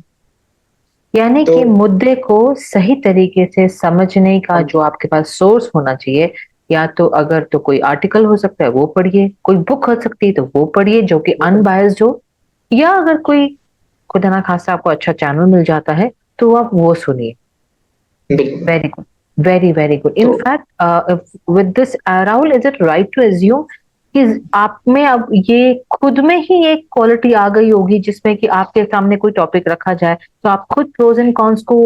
यानी कि मुद्दे को सही तरीके से समझने का जो आपके पास सोर्स होना चाहिए, या तो अगर तो कोई आर्टिकल हो सकता है वो पढ़िए, कोई बुक हो सकती है तो वो पढ़िए जो कि अनबायस्ड हो, या अगर कोई खुदा ना खासा आपको अच्छा चैनल मिल जाता है तो आप वो सुनिए. Very good, very very good. In fact with this Rahul, is it right to assume कि आप में अब ये खुद में ही एक क्वालिटी आ गई होगी जिसमें कि आपके सामने कोई टॉपिक रखा जाए तो आप खुद प्रोज एंड कॉन्स को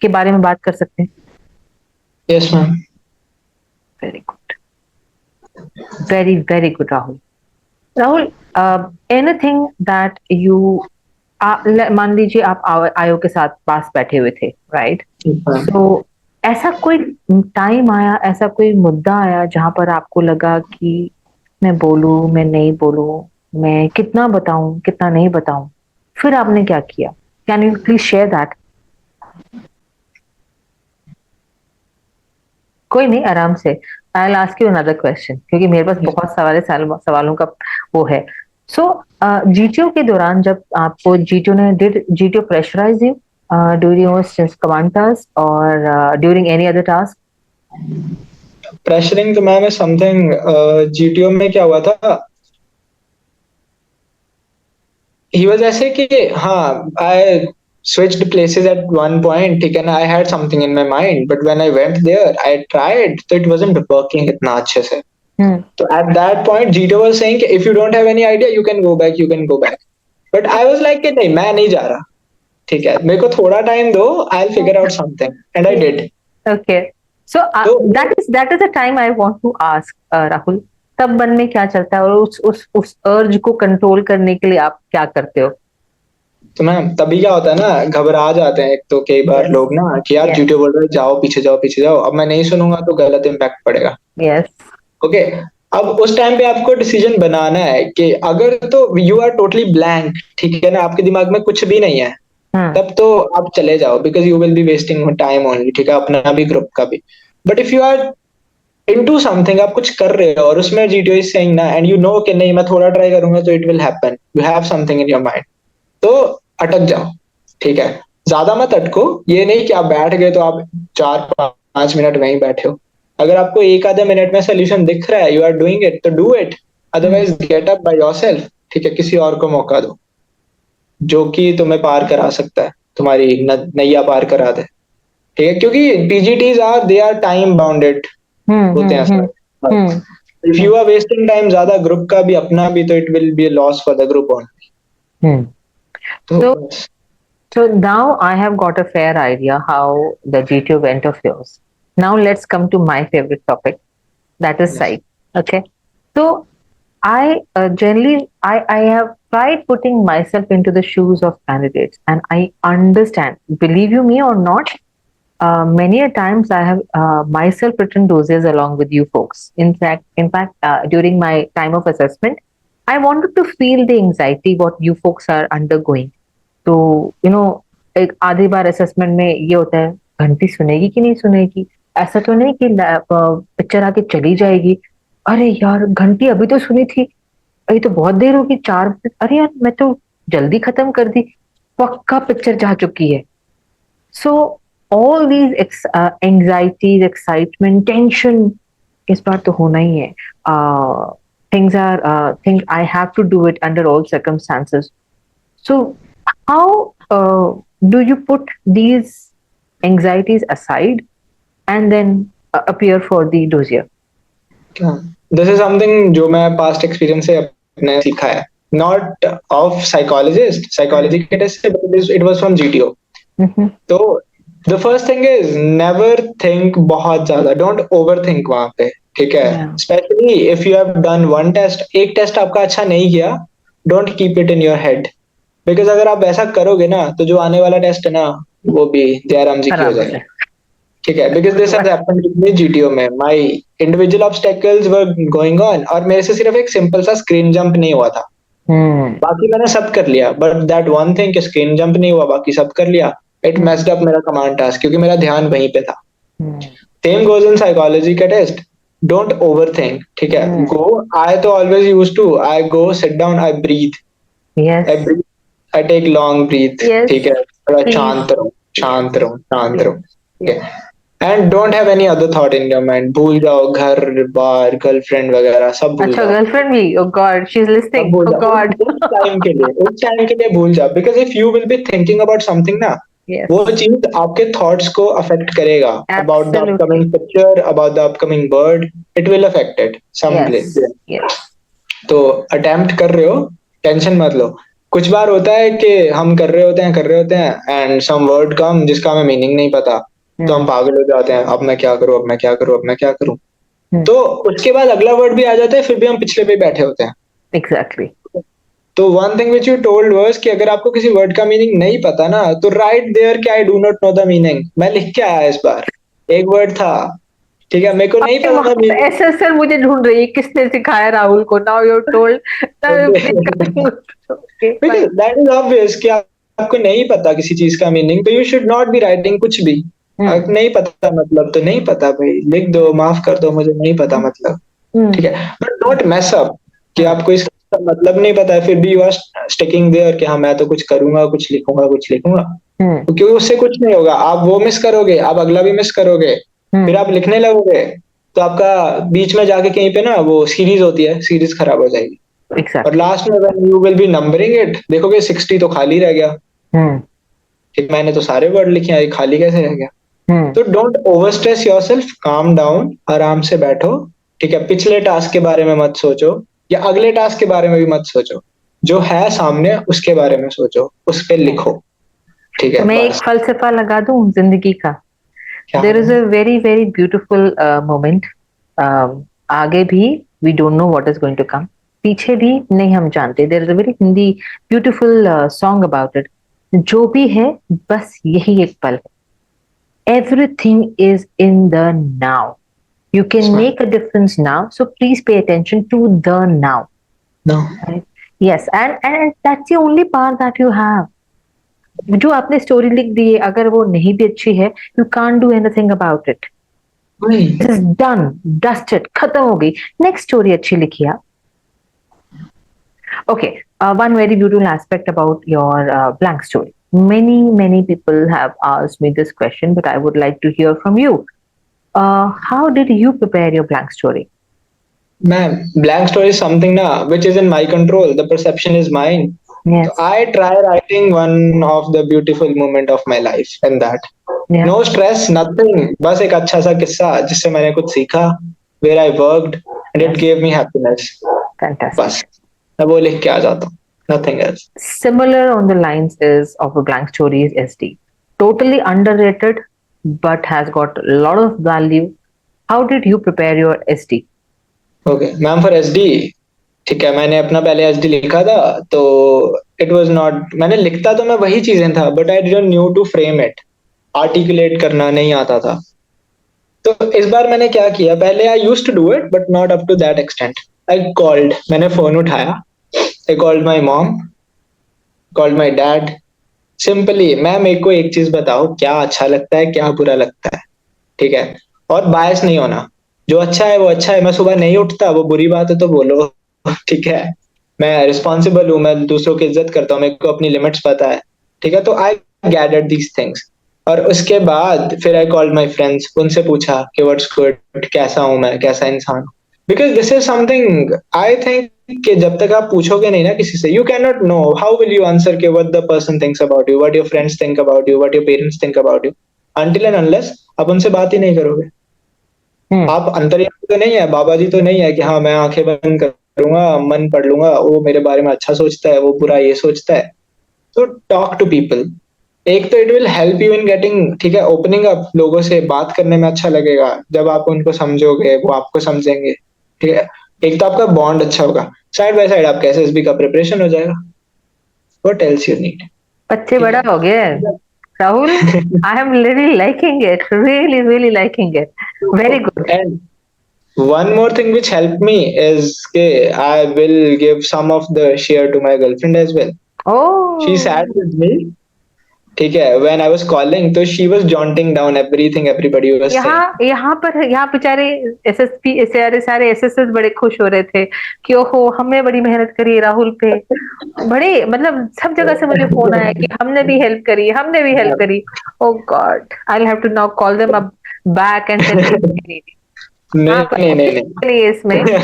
के बारे में बात कर सकते हैं? Yes ma'am. Very good, very very good. Rahul, Rahul, anything that you, मान लीजिए आप आयो के साथ पास बैठे हुए थे, राइट? तो ऐसा कोई टाइम आया, ऐसा कोई मुद्दा आया जहां पर आपको लगा कि मैं बोलूं, मैं नहीं बोलूं, मैं कितना बताऊं, कितना नहीं बताऊं, फिर आपने क्या किया? Can you please share that? कोई नहीं, आराम से. I will ask you another question, क्योंकि मेरे पास बहुत सवालों का वो है. सो जीटीओ के दौरान जब आपको did GTO pressurise you during your command task or during any other task? Pressuring तो मैम समथिंग, जीटीओ में क्या हुआ था, ही वाज ऐसे कि हाँ, आई switched places at one point, ठीक है ना, I had something in my mind, but when I went there, I tried, so it wasn't working इतना अच्छे से. So at that point, GTO was saying कि if you don't have any idea, you can go back, you can go back. But I was like कि नहीं, मैं नहीं जा रहा, ठीक है, मेरे को थोड़ा टाइम दो, I'll figure out something, and I did. Okay, so that is the time I want to ask Rahul, तब मन में क्या चलता है और उस अर्ज को कंट्रोल करने के लिए आप क्या करते हो? तो मैम तभी क्या होता है ना, घबरा जाते हैं एक तो कई बार लोग ना कि यार जीटीओ बोल रहे जाओ पीछे जाओ पीछे जाओ, अब मैं नहीं सुनूंगा तो गलत इम्पैक्ट पड़ेगा. यस. ओके, अब उस टाइम पे आपको डिसीजन बनाना है कि अगर तो यू आर टोटली ब्लैंक, ठीक है ना, आपके दिमाग में कुछ भी नहीं है, तब तो आप चले जाओ, because you will be wasting time only, ठीक है, अपना भी ग्रुप का भी. But if you are into something, आप कुछ कर रहे हो और उसमें जीटीओ इज सेइंग ना, एंड यू नो कि नहीं मैं थोड़ा ट्राई करूंगा तो it will happen, you have something in your mind, तो अटक जाओ, ठीक है. ज्यादा मत अटको, ये नहीं कि आप बैठ गए तो आप 4-5 मिनट वहीं बैठे हो. अगर आपको एक आधे मिनट में सोल्यूशन दिख रहा है, यू आर डूइंग इट, तो do it, otherwise get up by yourself, ठीक है, किसी और को मौका दो जो कि तुम्हें पार करा सकता है, तुम्हारी नैया पार करा दे, ठीक है, क्योंकि PGTs they are time bounded होते हैं. If you are wasting time ज्यादा, ग्रुप का भी अपना भी, तो it will be a loss for the group only. So now I have got a fair idea how the GTO went of yours. Now let's come to my favorite topic, that is psych. Okay, so I generally I have tried putting myself into the shoes of candidates, and I understand, believe you me or not, many a times I have myself written dossiers along with you folks. In fact, during my time of assessment, I wanted to feel the anxiety what you folks are undergoing. तो एक आधी बार assessment में ये होता है, घंटी सुनेगी कि नहीं सुनेगी, ऐसा तो नहीं कि पिक्चर आके चली जाएगी. अरे यार घंटी अभी तो सुनी थी, अभी तो बहुत देर होगी, 4 बजे। अरे यार मैं तो जल्दी खत्म कर दी, पक्का पिक्चर जा चुकी है। So all these anxieties, excitement, tension, इस बार तो होना ही है। Things I have to do it under all circumstances. So how do you put these anxieties aside and then appear for the dossier? This is something जो मैं past experience से अपने सीखा है, नॉट ऑफ साइकोलॉजिस्ट, साइकोलॉजी के test से, but it was from GTO. Mm-hmm. तो the first thing is never think बहुत ज्यादा, डोंट ओवर थिंक वहां पे, ठीक है। Yeah. Specially if you have done one test, एक टेस्ट आपका अच्छा नहीं किया, don't keep it in your head, because अगर आप ऐसा करोगे ना तो जो आने वाला टेस्ट है ना वो भी जयराम जी की हो आराम जाएगा, से। ठीक है। Because this has happened with me GTO में, my individual obstacles were going on, और मेरे से सिर्फ एक सिंपल सा स्क्रीन जंप नहीं हुआ था, Hmm. बाकी मैंने सब कर लिया, बट दैट वन थिंग कि स्क्रीन जंप नहीं हुआ, बाकी सब कर लिया, इट मेस्ड अप मेरा कमांड टास्क, क्योंकि मेरा ध्यान वहीं पे था। Hmm. Same goes in psychology का टेस्ट, डोंट ओवर थिंक, ठीक है। Hmm. गो, आई तो always use to, I go sit down, I breathe, Yes. I breathe, I take long breath, Yes. ठीक है, थोड़ा Please. शांत रहो, शांत रहो, शांत Yes. रहो, ठीक है। And don't have any other thought in your mind, भूल जाओ घर बार गर्लफ्रेंड वगैरह सब भूल अच्छा, जाओ, गर्लफ्रेंड भी? ओ गॉड, शी इज सब लिस्टिंग, भूल ओ जाओ गॉड। उस टाइम के लिए, उस टाइम के लिए भूल जाओ, because if you will be thinking about something ना, Yes. वो चीज आपके थॉट्स को अफेक्ट करेगा, about the Absolutely. Upcoming picture, about the upcoming word, it will affect it some Yes. Yes. तो अटेम्प्ट कर रहे हो, टेंशन मत लो। कुछ बार होता है कि हम कर रहे होते हैं एंड सम वर्ड कम जिसका हमें मीनिंग नहीं पता, तो हम Hmm. पागल हो जाते हैं, अब मैं क्या करूं, अब मैं क्या करूं, अब मैं क्या करूं। Hmm. तो उसके बाद अगला वर्ड भी आ जाता है, फिर भी हम पिछले पे ही बैठे होते हैं। Exactly. तो one thing which you told was कि अगर आपको किसी वर्ड का मीनिंग नहीं पता ना, तो राइट देयर कि I do not know the meaning, मैं लिख के आया इस बार, एक वर्ड था, ठीक है, मेरे को नहीं अरे पता वहां था पे एसएसएल मुझे ढूंढ रही है, किसने सिखाया राहुल को? Now you told. Meaning. Okay because fine. That is obvious कि आपको नहीं पता किसी चीज का मीनिंग, तो you should not be writing कुछ भी। हम्म। नहीं पता मतलब तो नहीं पता भाई, लिख दो, माफ कर दो, मुझे नहीं पता मतलब, हम्म। ठीक है। बट नॉट मेस अप कि हम्म। आपको इसका मतलब नहीं पता है, फिर भी यू आर स्टिकिंग देयर कि हाँ मैं तो कुछ करूंगा, कुछ लिखूंगा, कुछ लिखूंगा, हम्म। तो क्योंकि उससे कुछ नहीं होगा, आप वो मिस करोगे, आप अगला भी मिस करोगे, फिर हम्म। आप लिखने लगोगे, तो आपका बीच में जाके कहीं पे ना वो सीरीज होती है, सीरीज खराब हो जाएगी, और एग्जैक्टली। लास्ट में when you will B numbering it, देखोगे 60 तो खाली रह गया, हम्म। कि मैंने तो सारे वर्ड लिखे हैं, ये खाली कैसे रह गया। हम्म। तो don't over stress yourself, calm down, आराम से बैठो, ठीक है। पिछले टास्क के बारे में मत सोचो, या अगले टास्क के बारे में भी मत सोचो, जो है सामने उसके बारे में सोचो, उस पे हम्म। लिखो, ठीक तो है मैं एक बस। फलसफा लगा दूं जिंदगी का। क्या there is a very very beautiful moment. आगे भी we don't know what is going to come, पीछे भी नहीं हम जानते। There is a very Hindi beautiful song about it. जो भी है बस यही एक पल है। Everything is in the now. You can make a difference now, so please pay attention to the now. No Right? Yes, and that's the only power that you have. जो आपने स्टोरी लिख दी है, अगर वो नहीं भी अच्छी है, you can't do anything about it. This is done, dusted, खत्म हो गई। नेक्स्ट स्टोरी अच्छी लिखी आप। Okay, one very beautiful aspect about your blank story. Many people have asked me this question, but I would like to hear from you. How did you prepare your blank story? Ma'am, blank story is something ना which is in my control, the perception is mine. तो Yes. I try writing one of the beautiful moment of my life in that, Yeah. No stress nothing, बस एक अच्छा सा किस्सा जिससे मैंने कुछ सीखा, where I worked and it Yes. Gave me happiness, Fantastic. बस मैं वो लिख के आ जाता हूँ, nothing else. Similar on the lines is of a blank story is SD. Totally underrated, but has got a lot of value. How did you prepare your SD? Okay ma'am, for SD, ठीक है, मैंने अपना पहले SD लिखा था, तो it was not, मैंने लिखता तो मैं वही चीजें था, but I didn't knew to frame it, articulate करना नहीं आता था। तो इस बार मैंने क्या किया, पहले I used to do it but not up to that extent. I called, मैंने फोन उठाया, I called my mom, called my dad, simply ma'am मेरे को एक चीज बताओ, क्या अच्छा लगता है, क्या बुरा लगता है, ठीक है, और बायस नहीं होना, जो अच्छा है वो अच्छा है, मैं सुबह नहीं उठता वो बुरी बात है तो बोलो ठीक है, मैं रिस्पॉन्सिबल हूँ, मैं दूसरों की इज्जत करता हूँ, मेरे को अपनी लिमिट्स पता है, ठीक है, तो आई गैदर्ड दीज थिंग्स। और उसके बाद फिर आई कॉल्ड माई फ्रेंड्स, उनसे पूछा कि व्हाट्स गुड, कैसा हूँ मैं, कैसा इंसान हूँ, because this is something I think कि जब तक आप पूछोगे नहीं ना किसी से, you can not know how will you answer कि what the person thinks about you, what your friends think about you, what your parents think about you, until and unless आप उनसे बात ही नहीं करोगे। हम्म। आप अंतर्यामी तो नहीं है, बाबा जी तो नहीं है कि हाँ मैं आंखें बंद करूंगा, मन पढ़ लूंगा, वो मेरे बारे में अच्छा सोचता है, वो बुरा ये सोचता है। तो टॉक टू पीपल। एक तो it will help you in getting, ठीक है, ओपनिंग अप, लोगों से बात करने में अच्छा लगेगा जब आप उनको समझोगे, वो आपको समझेंगे, ठीक है। एक तो आपका बॉन्ड अच्छा होगा, साइड बाय साइड आपका एसएसबी का प्रिपरेशन हो जाएगा। What else you need? बच्चे ठीक बड़ा है। हो गया है Rahul. I am really liking it, really really liking it, very good. And one more thing which helped me is okay, I will give some of the share to my girlfriend as well. She oh, sat with me, ठीक है, when I was calling, तो she was jotting down everything everybody was saying. यहाँ बेचारे SSP सारे सारे SSS बड़े खुश हो रहे थे कि ओहो हमने बड़ी मेहनत करी राहुल पे। बड़े मतलब सब जगह से मुझे फोन आया कि हमने भी हेल्प करी, हमने भी हेल्प करी। Oh God, I have to now call them up back and tell them. हाँ, नहीं नहीं नहीं पर लिए इसमें नहीं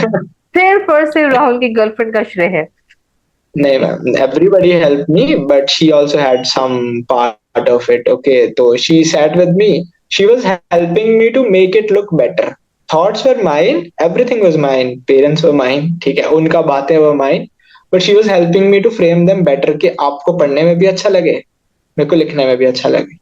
सिर्फ और सिर्फ राहुल की गर्लफ्रेंड का श्रेय है। नहीं ma'am, everybody helped me but she also had some part of it, okay, so she sat with me, she was helping me to make it look better. Thoughts were mine, everything was mine, parents were mine, ठीक है, उनका बातें were mine, but she was helping me to frame them better कि आपको पढ़ने में भी अच्छा लगे, मेरे को लिखने में भी अच्छा लगे,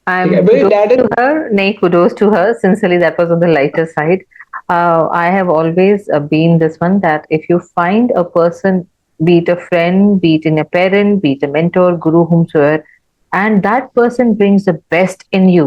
ठीक है, I'm but kudos that to her. Nay, kudos to her. Sincerely, that was on the lighter side. I have always been this one that if you find a person, be it a friend, be it in a parent, be it a mentor, guru, whomsoever, and that person brings the best in you,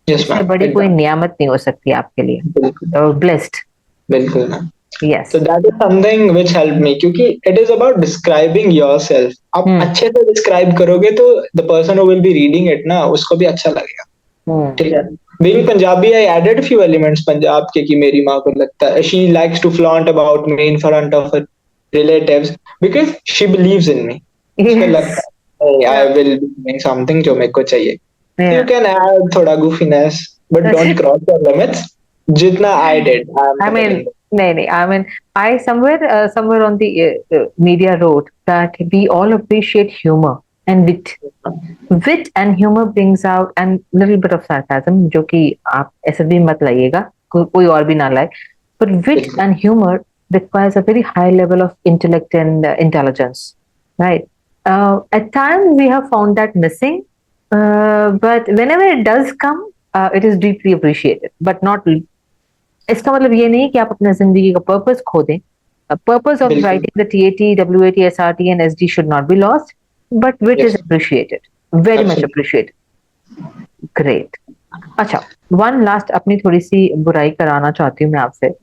yes इससे ma'am, बड़ी कोई नियामत नहीं हो सकती आपके लिए। बिल्कुल You're blessed. बिल्कुल ma'am. Yes. So that is something which helped me, क्योंकि it is about describing yourself. आप Hmm. अच्छे से describe करोगे तो the person who will be reading it ना, उसको भी अच्छा लगेगा, Hmm. ठीक है। Being Punjabi, I added few elements Punjab के कि मेरी माँ को लगता है she likes to flaunt about me in front of her relatives because she believes in me. उसको Yes. लगता है hey, I will be doing something जो मेरे को चाहिए। So you Yeah. can add थोड़ा goofiness but don't cross the limits, जितना I did, I am I telling mean, you. no, no. I mean, I somewhere on the media wrote that we all appreciate humor and wit. Wit and humor brings out and little bit of sarcasm, जो कि आप ऐसे भी मत लाइएगा, कोई और भी ना लाए. But wit बिल्कुल and humor requires a very high level of intellect and intelligence, right? At times we have found that missing, but whenever it does come, it is deeply appreciated, but not इसका मतलब ये नहीं कि आप अपने जिंदगी का पर्पस खो दें. Purpose of बिल्कुल writing the TAT, WAT, SRT and SD should not be lost, but wit is yes appreciated, very much absolutely appreciated. Great. अच्छा, one last अपनी थोड़ी सी बुराई कराना चाहती हूँ मैं आपसे.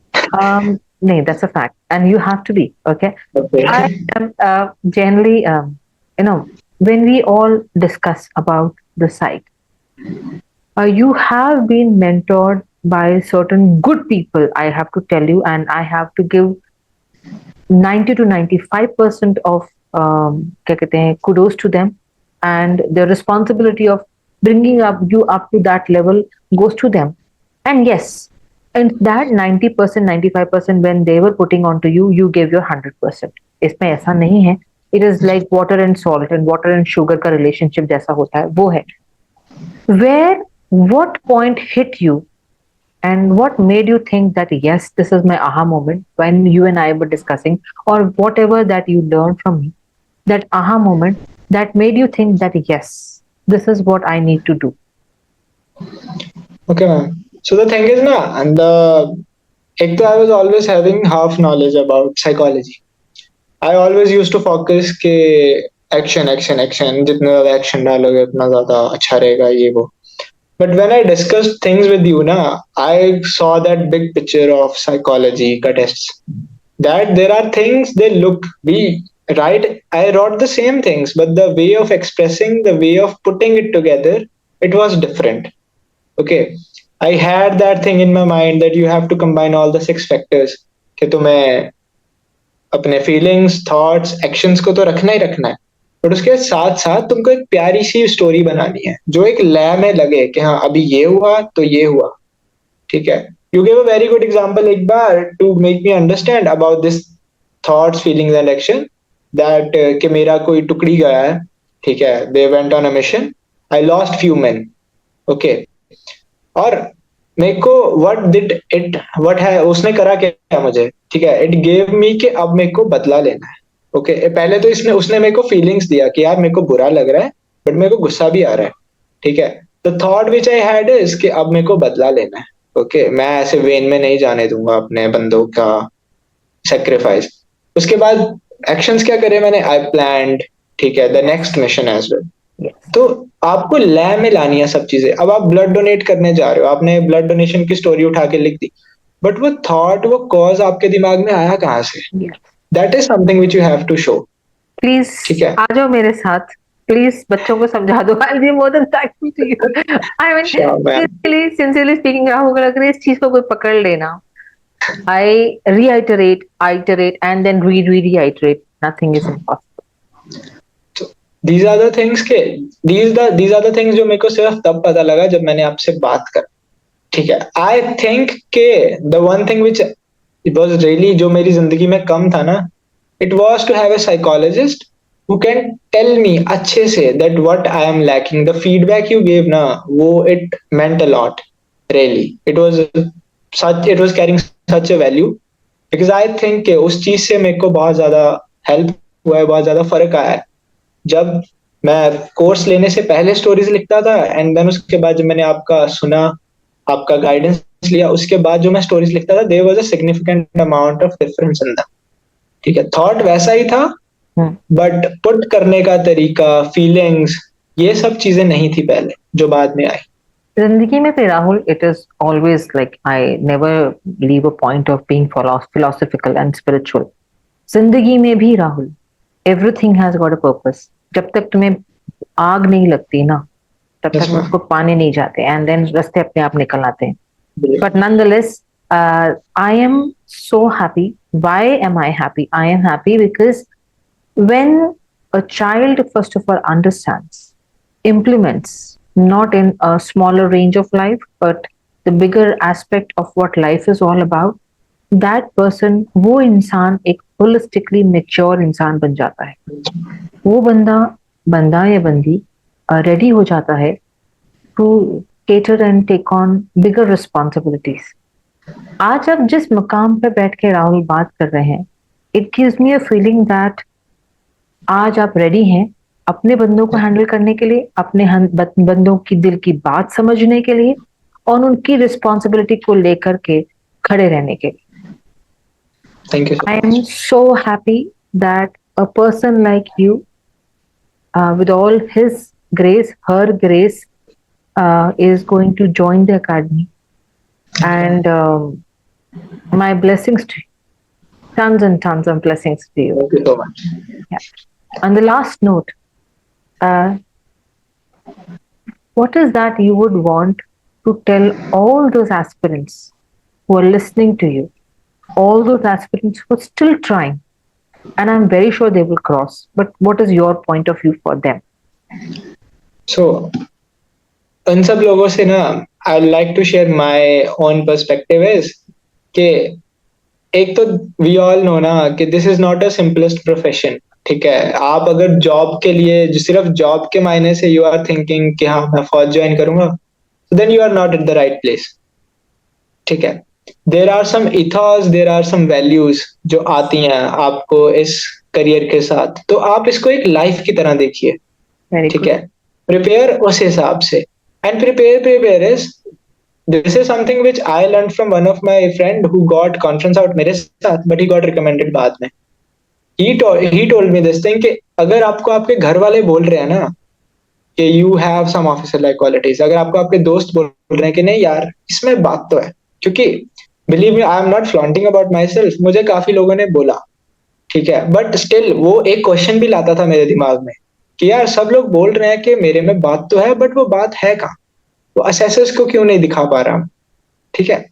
नहीं, that's a fact and you have to be okay. I okay am generally you know, when we all discuss about the site, you have been mentored by certain good people, I have to tell you, and I have to give 90 to 95% of क्या कहते हैं, kudos to them, and the responsibility of bringing up you up to that level goes to them. And yes, and that 90%, 95% when they were putting onto you, you gave your 100%. इसमें ऐसा नहीं है. It is like water and salt and water and sugar का relationship जैसा होता है वो है. Where, what point hit you and what made you think that yes, this is my aha moment when you and I were discussing, or whatever that you learned from me, that aha moment that made you think that yes, this is what I need to do. okay ma'am. So the thing is na, and the एक तो I was always having half knowledge about psychology. I always used to focus के action action action, जितना ज़्यादा action डालोगे उतना ज़्यादा अच्छा रहेगा ये वो. But when I discussed things with you na, I saw that big picture of psychology का tests. That there are things they look we right. I wrote the same things, but the way of expressing, the way of putting it together, it was different. Okay. I had that thing in my mind that you have to combine all the 6 factors, कि तुम्हें अपने feelings, thoughts, actions को तो रखना ही रखना है, but उसके साथ साथ तुमको एक प्यारी सी स्टोरी बनानी है जो एक लय में लगे कि हाँ अभी ये हुआ तो ये हुआ, ठीक है। You give a very good example एक बार to make me understand about this thoughts, feelings and action, that कि मेरा कोई टुकड़ी गया है, ठीक है, they went on a mission, I lost few men, okay, और मेरे को व्हाट है उसने करा क्या मुझे, ठीक है, इट गेव मी कि अब मेरे को बदला लेना है, ओके। पहले तो इसने उसने मेरे को फीलिंग्स दिया कि यार मेरे को बुरा लग रहा है, बट मेरे को गुस्सा भी आ रहा है, ठीक है। The thought which I had is कि अब मेरे को बदला लेना है, ओके, मैं ऐसे वेन में नहीं जाने दूंगा अपने बंदों का सेक्रीफाइस। उसके बाद एक्शंस क्या करे मैंने, आई प्लान्ड, ठीक है, the next mission as well. तो आपको लय में लानी है सब चीजें। अब आप ब्लड डोनेट करने जा रहे हो, आपने ब्लड डोनेशन की स्टोरी उठा के लिख दी, बट वो थॉट, वो कॉज आपके दिमाग में आया कहाँ से, that is something which you have to show. Please ठीक है, आ जाओ मेरे साथ, प्लीज बच्चों को समझा दो। I be more than thankful to you. I mean Sure, ma'am. Sincerely speaking, Rahul, अगर इस चीज को कोई पकड़ लेना, आई reiterate, iterate and then reiterate, nothing is impossible. These are the things के these are the things जो मेरे को सिर्फ तब पता लगा जब मैंने आपसे बात कर, ठीक है। आई थिंक के the one thing which it was really जो मेरी जिंदगी में कम था ना, it was to have a psychologist who can tell me अच्छे से that what I am lacking. The feedback you gave ना, वो it meant a lot, really it was carrying such a value, because I think के उस चीज से मेरे को बहुत ज्यादा हेल्प हुआ है, बहुत ज्यादा फर्क आया है। जब मैं कोर्स लेने से पहले स्टोरीज लिखता था एंड देन उसके बाद जब मैंने आपका सुना, आपका गाइडेंस लिया, उसके बाद जो मैं स्टोरीज लिखता था, there was a significant amount of difference in that, ठीक है। थॉट वैसा ही था, बट पुट करने का तरीका, फीलिंग्स, ये सब चीजें नहीं थी पहले जो बाद में आई। जिंदगी में भी Rahul, it is always like I never leave a point of being philosophical and spiritual. जिंदगी में भी Rahul, everything has got a purpose. जब तक तुम्हें आग नहीं लगती ना, तब Yes, तक ma'am. उसको पानी नहीं जाते, एंड देन रास्ते अपने आप निकल आते हैं। Brilliant. But nonetheless, I am so happy. Why am I happy? I am happy because when a child, first of all, understands, implements, not in a smaller range of life, but the bigger aspect of what life is all about, that person, वो इंसान एक holistically mature इंसान बन जाता है। वो बंदा या बंदी रेडी हो जाता है to cater and take on bigger responsibilities. आज आप जिस मकाम पे बैठ के राहुल बात कर रहे हैं, it gives me a feeling that आज आप रेडी हैं अपने बंदों को हैंडल करने के लिए, अपने बंदों की दिल की बात समझने के लिए, और उनकी रिस्पॉन्सिबिलिटी को लेकर के खड़े रहने के लिए। Thank you so I much. Am so happy that a person like you, with all his grace, her grace, is going to join the academy, and my blessings to you, tons and tons of blessings to you. Thank you so much. Yeah. On the last note, uh, what is that you would want to tell all those aspirants who are listening to you, all those aspirants who are still trying, and I'm very sure they will cross, but what is your point of view for them? So उन सब लोगों से ना, I like to share my own perspective is कि एक तो we all know ना कि this is not a simplest profession, ठीक है। आप अगर जॉब के लिए जो सिर्फ जॉब के मायने से यू आर थिंकिंग कि हाँ मैं फौज ज्वाइन करूंगा, then you are not at the right place, ठीक है। There are some ethos, there are some values जो आती हैं आपको इस करियर के साथ, तो आप इसको एक लाइफ की तरह देखिए, Very ठीक good. है। प्रिपेयर उस हिसाब से, and prepare is, this is something which I learned from one of my friend who got conference out मेरे साथ, but he got recommended बाद में। he told me this thing कि अगर आपको आपके घर वाले बोल रहे हैं ना कि you have some officer like qualities, अगर आपको आपके दोस्त बोल रहे हैं कि नहीं यार इसमें बात तो है, क्योंकि believe me I am not flaunting about myself, मुझे काफी लोगों ने बोला, ठीक है, बट स्टिल वो एक क्वेश्चन भी लाता था मेरे दिमाग में कि यार सब लोग बोल रहे हैं कि मेरे में बात तो है, बट वो बात है कहाँ, वो असेसर्स को क्यों नहीं दिखा पा रहा, ठीक है।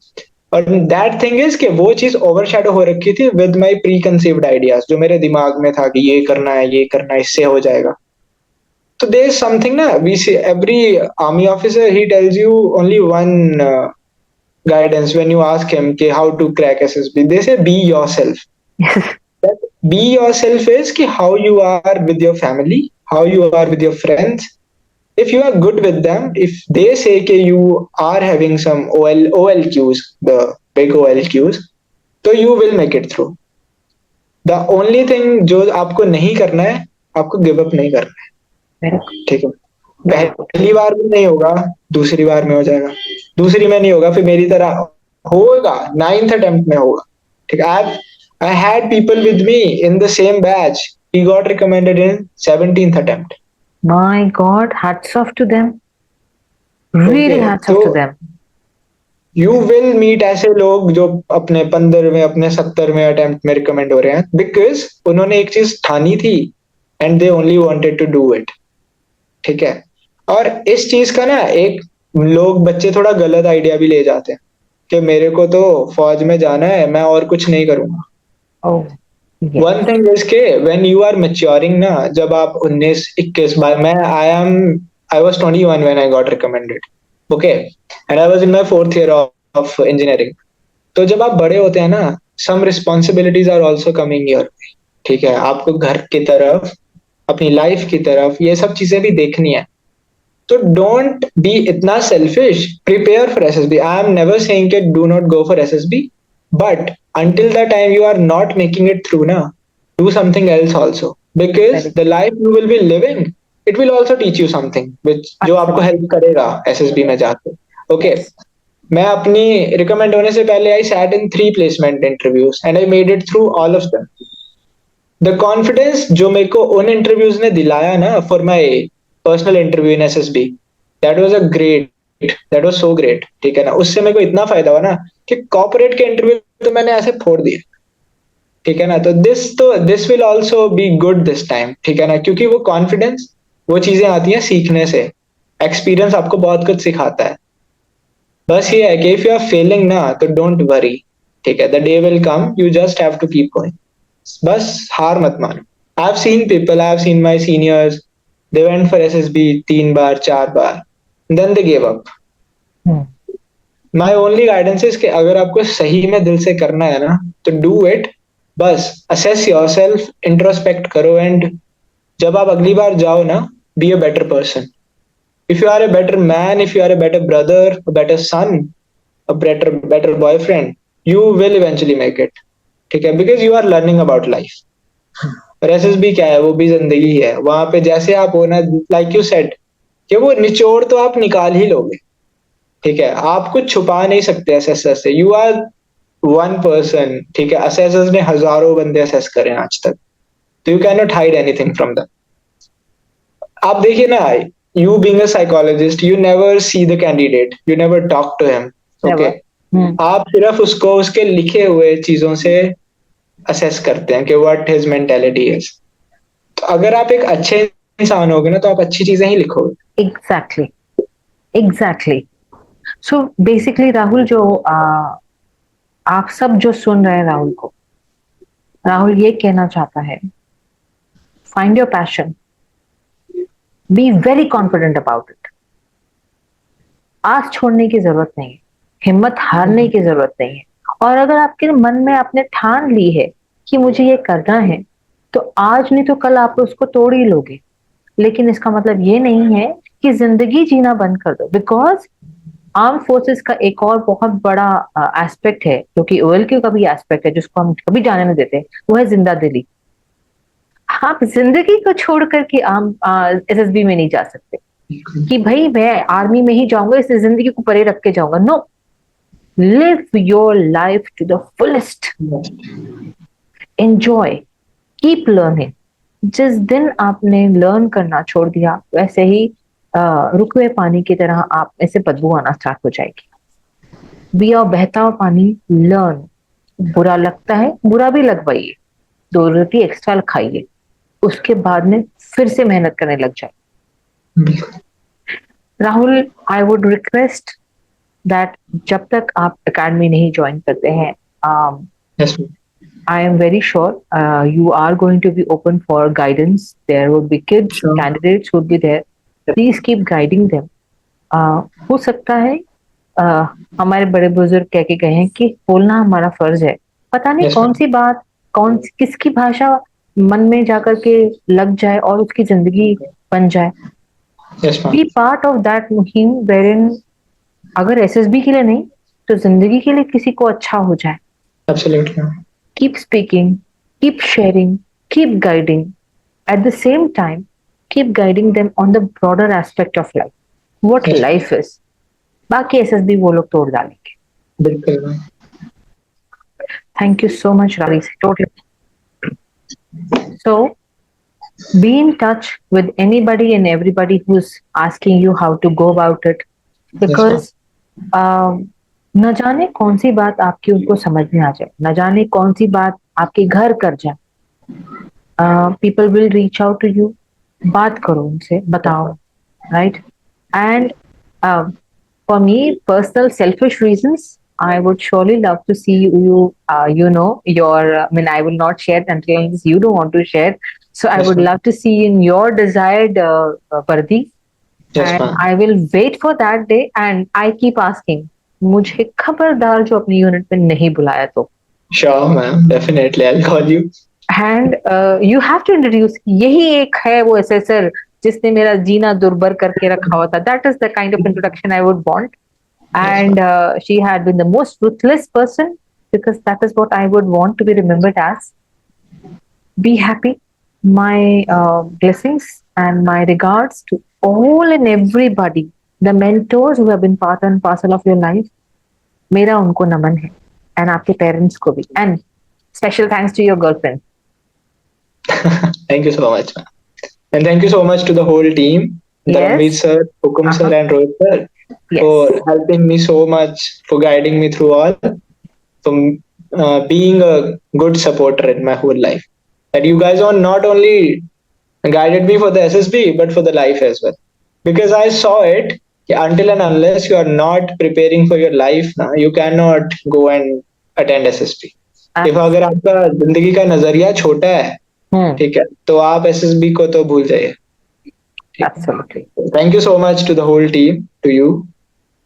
और दैट थिंग इज कि वो चीज ओवरशैडो हो रखी थी with my pre conceived ideas, जो मेरे दिमाग में था कि ये करना है, ये करना है, इससे हो जाएगा। तो देयर इज समथिंग ना, we see every army officer he tells you only one guidance when you ask him कि how to crack SSB, they say be yourself. That be yourself is कि how you are with your family, how you are with your friends. If you are good with them, if they say कि you are having some OLQs, the big OLQs, तो you will make it through. The only thing जो आपको नहीं करना है, आपको give up नहीं करना है, ठीक है। पहली बार में नहीं होगा, दूसरी बार में हो जाएगा, दूसरी में नहीं होगा, फिर मेरी तरह होगा, 9th अटेम्प्ट में होगा, ठीक है। I had people with me in the same batch, he got recommended in 17th attempt. My God, hats off to them. Really Okay, hats off to तो them. यू विल मीट ऐसे लोग जो अपने 15वें, अपने 70वें अटेम्प्ट में recommend हो रहे हैं, बिकॉज उन्होंने एक चीज ठानी थी and they only wanted to do it, ठीक है। और इस चीज का ना एक लोग बच्चे थोड़ा गलत आइडिया भी ले जाते हैं कि मेरे को तो फौज में जाना है, मैं और कुछ नहीं करूंगा। Oh, yes. One thing is के व्हेन यू आर मैच्योरिंग ना, जब आप 19-21 बार, मैं I was 21 when I got recommended, okay, and I was in my 4th year of engineering. तो जब आप बड़े होते हैं ना, some responsibilities are also coming your, ठीक है। आपको घर की तरफ, अपनी लाइफ की तरफ, ये सब चीजें भी देखनी है। तो डोंट बी इतना selfish, prepare for SSB. I am never saying कि do not go for SSB, but until the time you are not making it through na, do something else also, because Very the life you will be living, it will also teach you something which जो आपको absolutely. Help करेगा SSB में जाके, okay. Yes. मैं अपनी recommend होने से पहले I sat in 3 placement interviews and I made it through all of them. The confidence जो मेरे को उन इंटरव्यूज ने दिलाया ना for my personal interview in SSB, that was a great, that was so great, ठीक है ना। उससे मेरे को इतना फायदा हुआ ना कि कॉर्पोरेट के इंटरव्यू तो मैंने ऐसे फोड़ दिए, ठीक है ना। तो this will also be good this time, ठीक है ना, क्योंकि वो कॉन्फिडेंस, वो चीजें आती हैं सीखने से, एक्सपीरियंस आपको बहुत कुछ सिखाता है। बस ये है कि इफ यू आर फेलिंग ना, तो डोंट वरी, ठीक है, the day will come, you just have to keep going. बस हार मत मानो। I have seen people, I have seen my seniors, they went for SSB 3 बार 4 बार, then they give up. Hmm. My only guidance is कि अगर आपको सही में दिल से करना है ना, तो डू इट। बस असेस योरसेल्फ, इंट्रोस्पेक्ट करो, एंड जब आप अगली बार जाओ ना, be a better person. If you are a better man, if you are a better brother, a better son, a better boyfriend, you will eventually make it, ठीक है, because you are learning about life. और SSB क्या है, वो भी जिंदगी है। वहां पे जैसे आप हो ना, लाइक यू सेड, कि वो निचोड़ तो आप निकाल ही लोगे, ठीक है। आप कुछ छुपा नहीं सकते असेसर से, यू आर वन पर्सन, ठीक है। असेसर्स ने हजारों बंदे असेस करे हैं आज तक, तो you can not hide anything from them. आप देखिए ना, you being a psychologist, you never see the candidate, you never talk to him, okay. Never. Hmm. आप सिर्फ उसको उसके लिखे हुए चीजों से असेस करते हैं कि व्हाट हिज मेंटेलिटी इज। तो अगर आप एक अच्छे इंसान होगे ना, तो आप अच्छी चीजें ही लिखोगे। Exactly. Exactly. So basically, Rahul, जो आप सब जो सुन रहे हैं राहुल को, राहुल ये कहना चाहता है, find your passion, be very confident about it. आस छोड़ने की जरूरत नहीं है, हिम्मत हारने की जरूरत नहीं है। और अगर आपके मन में आपने ठान ली है कि मुझे ये करना है, तो आज नहीं तो कल आप उसको तोड़ ही लोगे। लेकिन इसका मतलब ये नहीं है कि जिंदगी जीना बंद कर दो, बिकॉज आर्म फोर्सेस का एक और बहुत बड़ा एस्पेक्ट है, जो कि ओएलक्यू का भी एस्पेक्ट है, जिसको हम कभी जाने नहीं देते, वो है जिंदा दिली। आप जिंदगी को छोड़ करके आम एसएसबी में नहीं जा सकते कि भाई मैं आर्मी में ही जाऊंगा, इस जिंदगी को परे रख के जाऊंगा। No, live your life to the fullest, enjoy, keep learning. जिस दिन आपने लर्न करना छोड़ दिया, वैसे ही रुके हुए पानी की तरह आप में से बदबू आना स्टार्ट हो जाएगी। बी और बहता हुआ पानी, लर्न। बुरा लगता है, बुरा भी लगवाइए, 2 रोटी एक्स्ट्रा खाइए, उसके बाद में फिर से मेहनत करने लग जाए। Rahul, I would request that जब तक आप एकेडमी नहीं ज्वाइन करते हैं, Yes, ma'am. I am very sure you are going to be open for guidance. There would be kids, Sure. candidates would be there. Please keep guiding them. हो सकता है uh, हमारे बड़े बुजुर्ग कह के गए हैं कि बोलना हमारा फर्ज है. पता नहीं Yes, कौन ma'am. सी बात, किसकी भाषा मन में जाकर के लग जाए और उसकी जिंदगी बन जाए. Yes, ma'am. Be part of that मुहिम वेरिन अगर एसएसबी के लिए नहीं तो जिंदगी के लिए किसी को अच्छा हो जाए. Absolutely, ma'am. Keep speaking, keep sharing, keep guiding. At the same time, keep guiding them on the broader aspect of life. What Yes, life is. बाकी एसएसबी वो लोग तोड़ डालेंगे. बिल्कुल ma'am. Thank you so much, Ravi. Totally. So, be in touch with anybody and everybody who's asking you how to go about it. Yes, ma'am. Because न जाने कौन सी बात आपकी उनको समझ में आ जाए, न जाने कौन सी बात आपके घर कर जाए. People will reach out to you. बात करो उनसे, बताओ, right? And for me, personal selfish reasons, I would surely love to see you. I mean, I will not share until you don't want to share. So I Yes, would ma'am. love to see in your desired Pardi, Yes, and ma'am. I will wait for that day. And I keep asking, मुझे खबरदार जो अपनी unit में नहीं बुलाया तो. Sure, ma'am. Definitely, I'll call you. And you have to introduce. यही एक है वो एसेसर जिसने मेरा जीना दुर्बर करके रखा हुआ था. That is the kind of introduction I would want. Yes, And ma'am. she had been the most ruthless person, because that is what I would want to be remembered as. Be happy. My blessings and my regards to all and everybody, the mentors who have been part and parcel of your life. मेरा उनको नमन है, and आपके parents को भी, and special thanks to your girlfriend. Thank you so much, ma'am. And thank you so much to the whole team, Dharamveer Yes. sir, Hukum sir, Uh-huh. and Rohit sir, Yes. for helping me so much, for guiding me through all, for being a good supporter in my whole life. That you guys are not only guided me for the SSB, but for the life as well. Because I saw it, until and unless you are not preparing for your life, ना, you cannot go and attend SSB. If अगर आपका जिंदगी का नजरिया छोटा है, ठीक है, तो आप SSB को तो भूल जाइए. Absolutely. Thank you so much to the whole team, to you,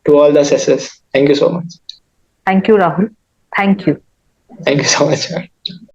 to all the assessors. Thank you so much. Thank you, Rahul. Thank you. Thank you so much, man.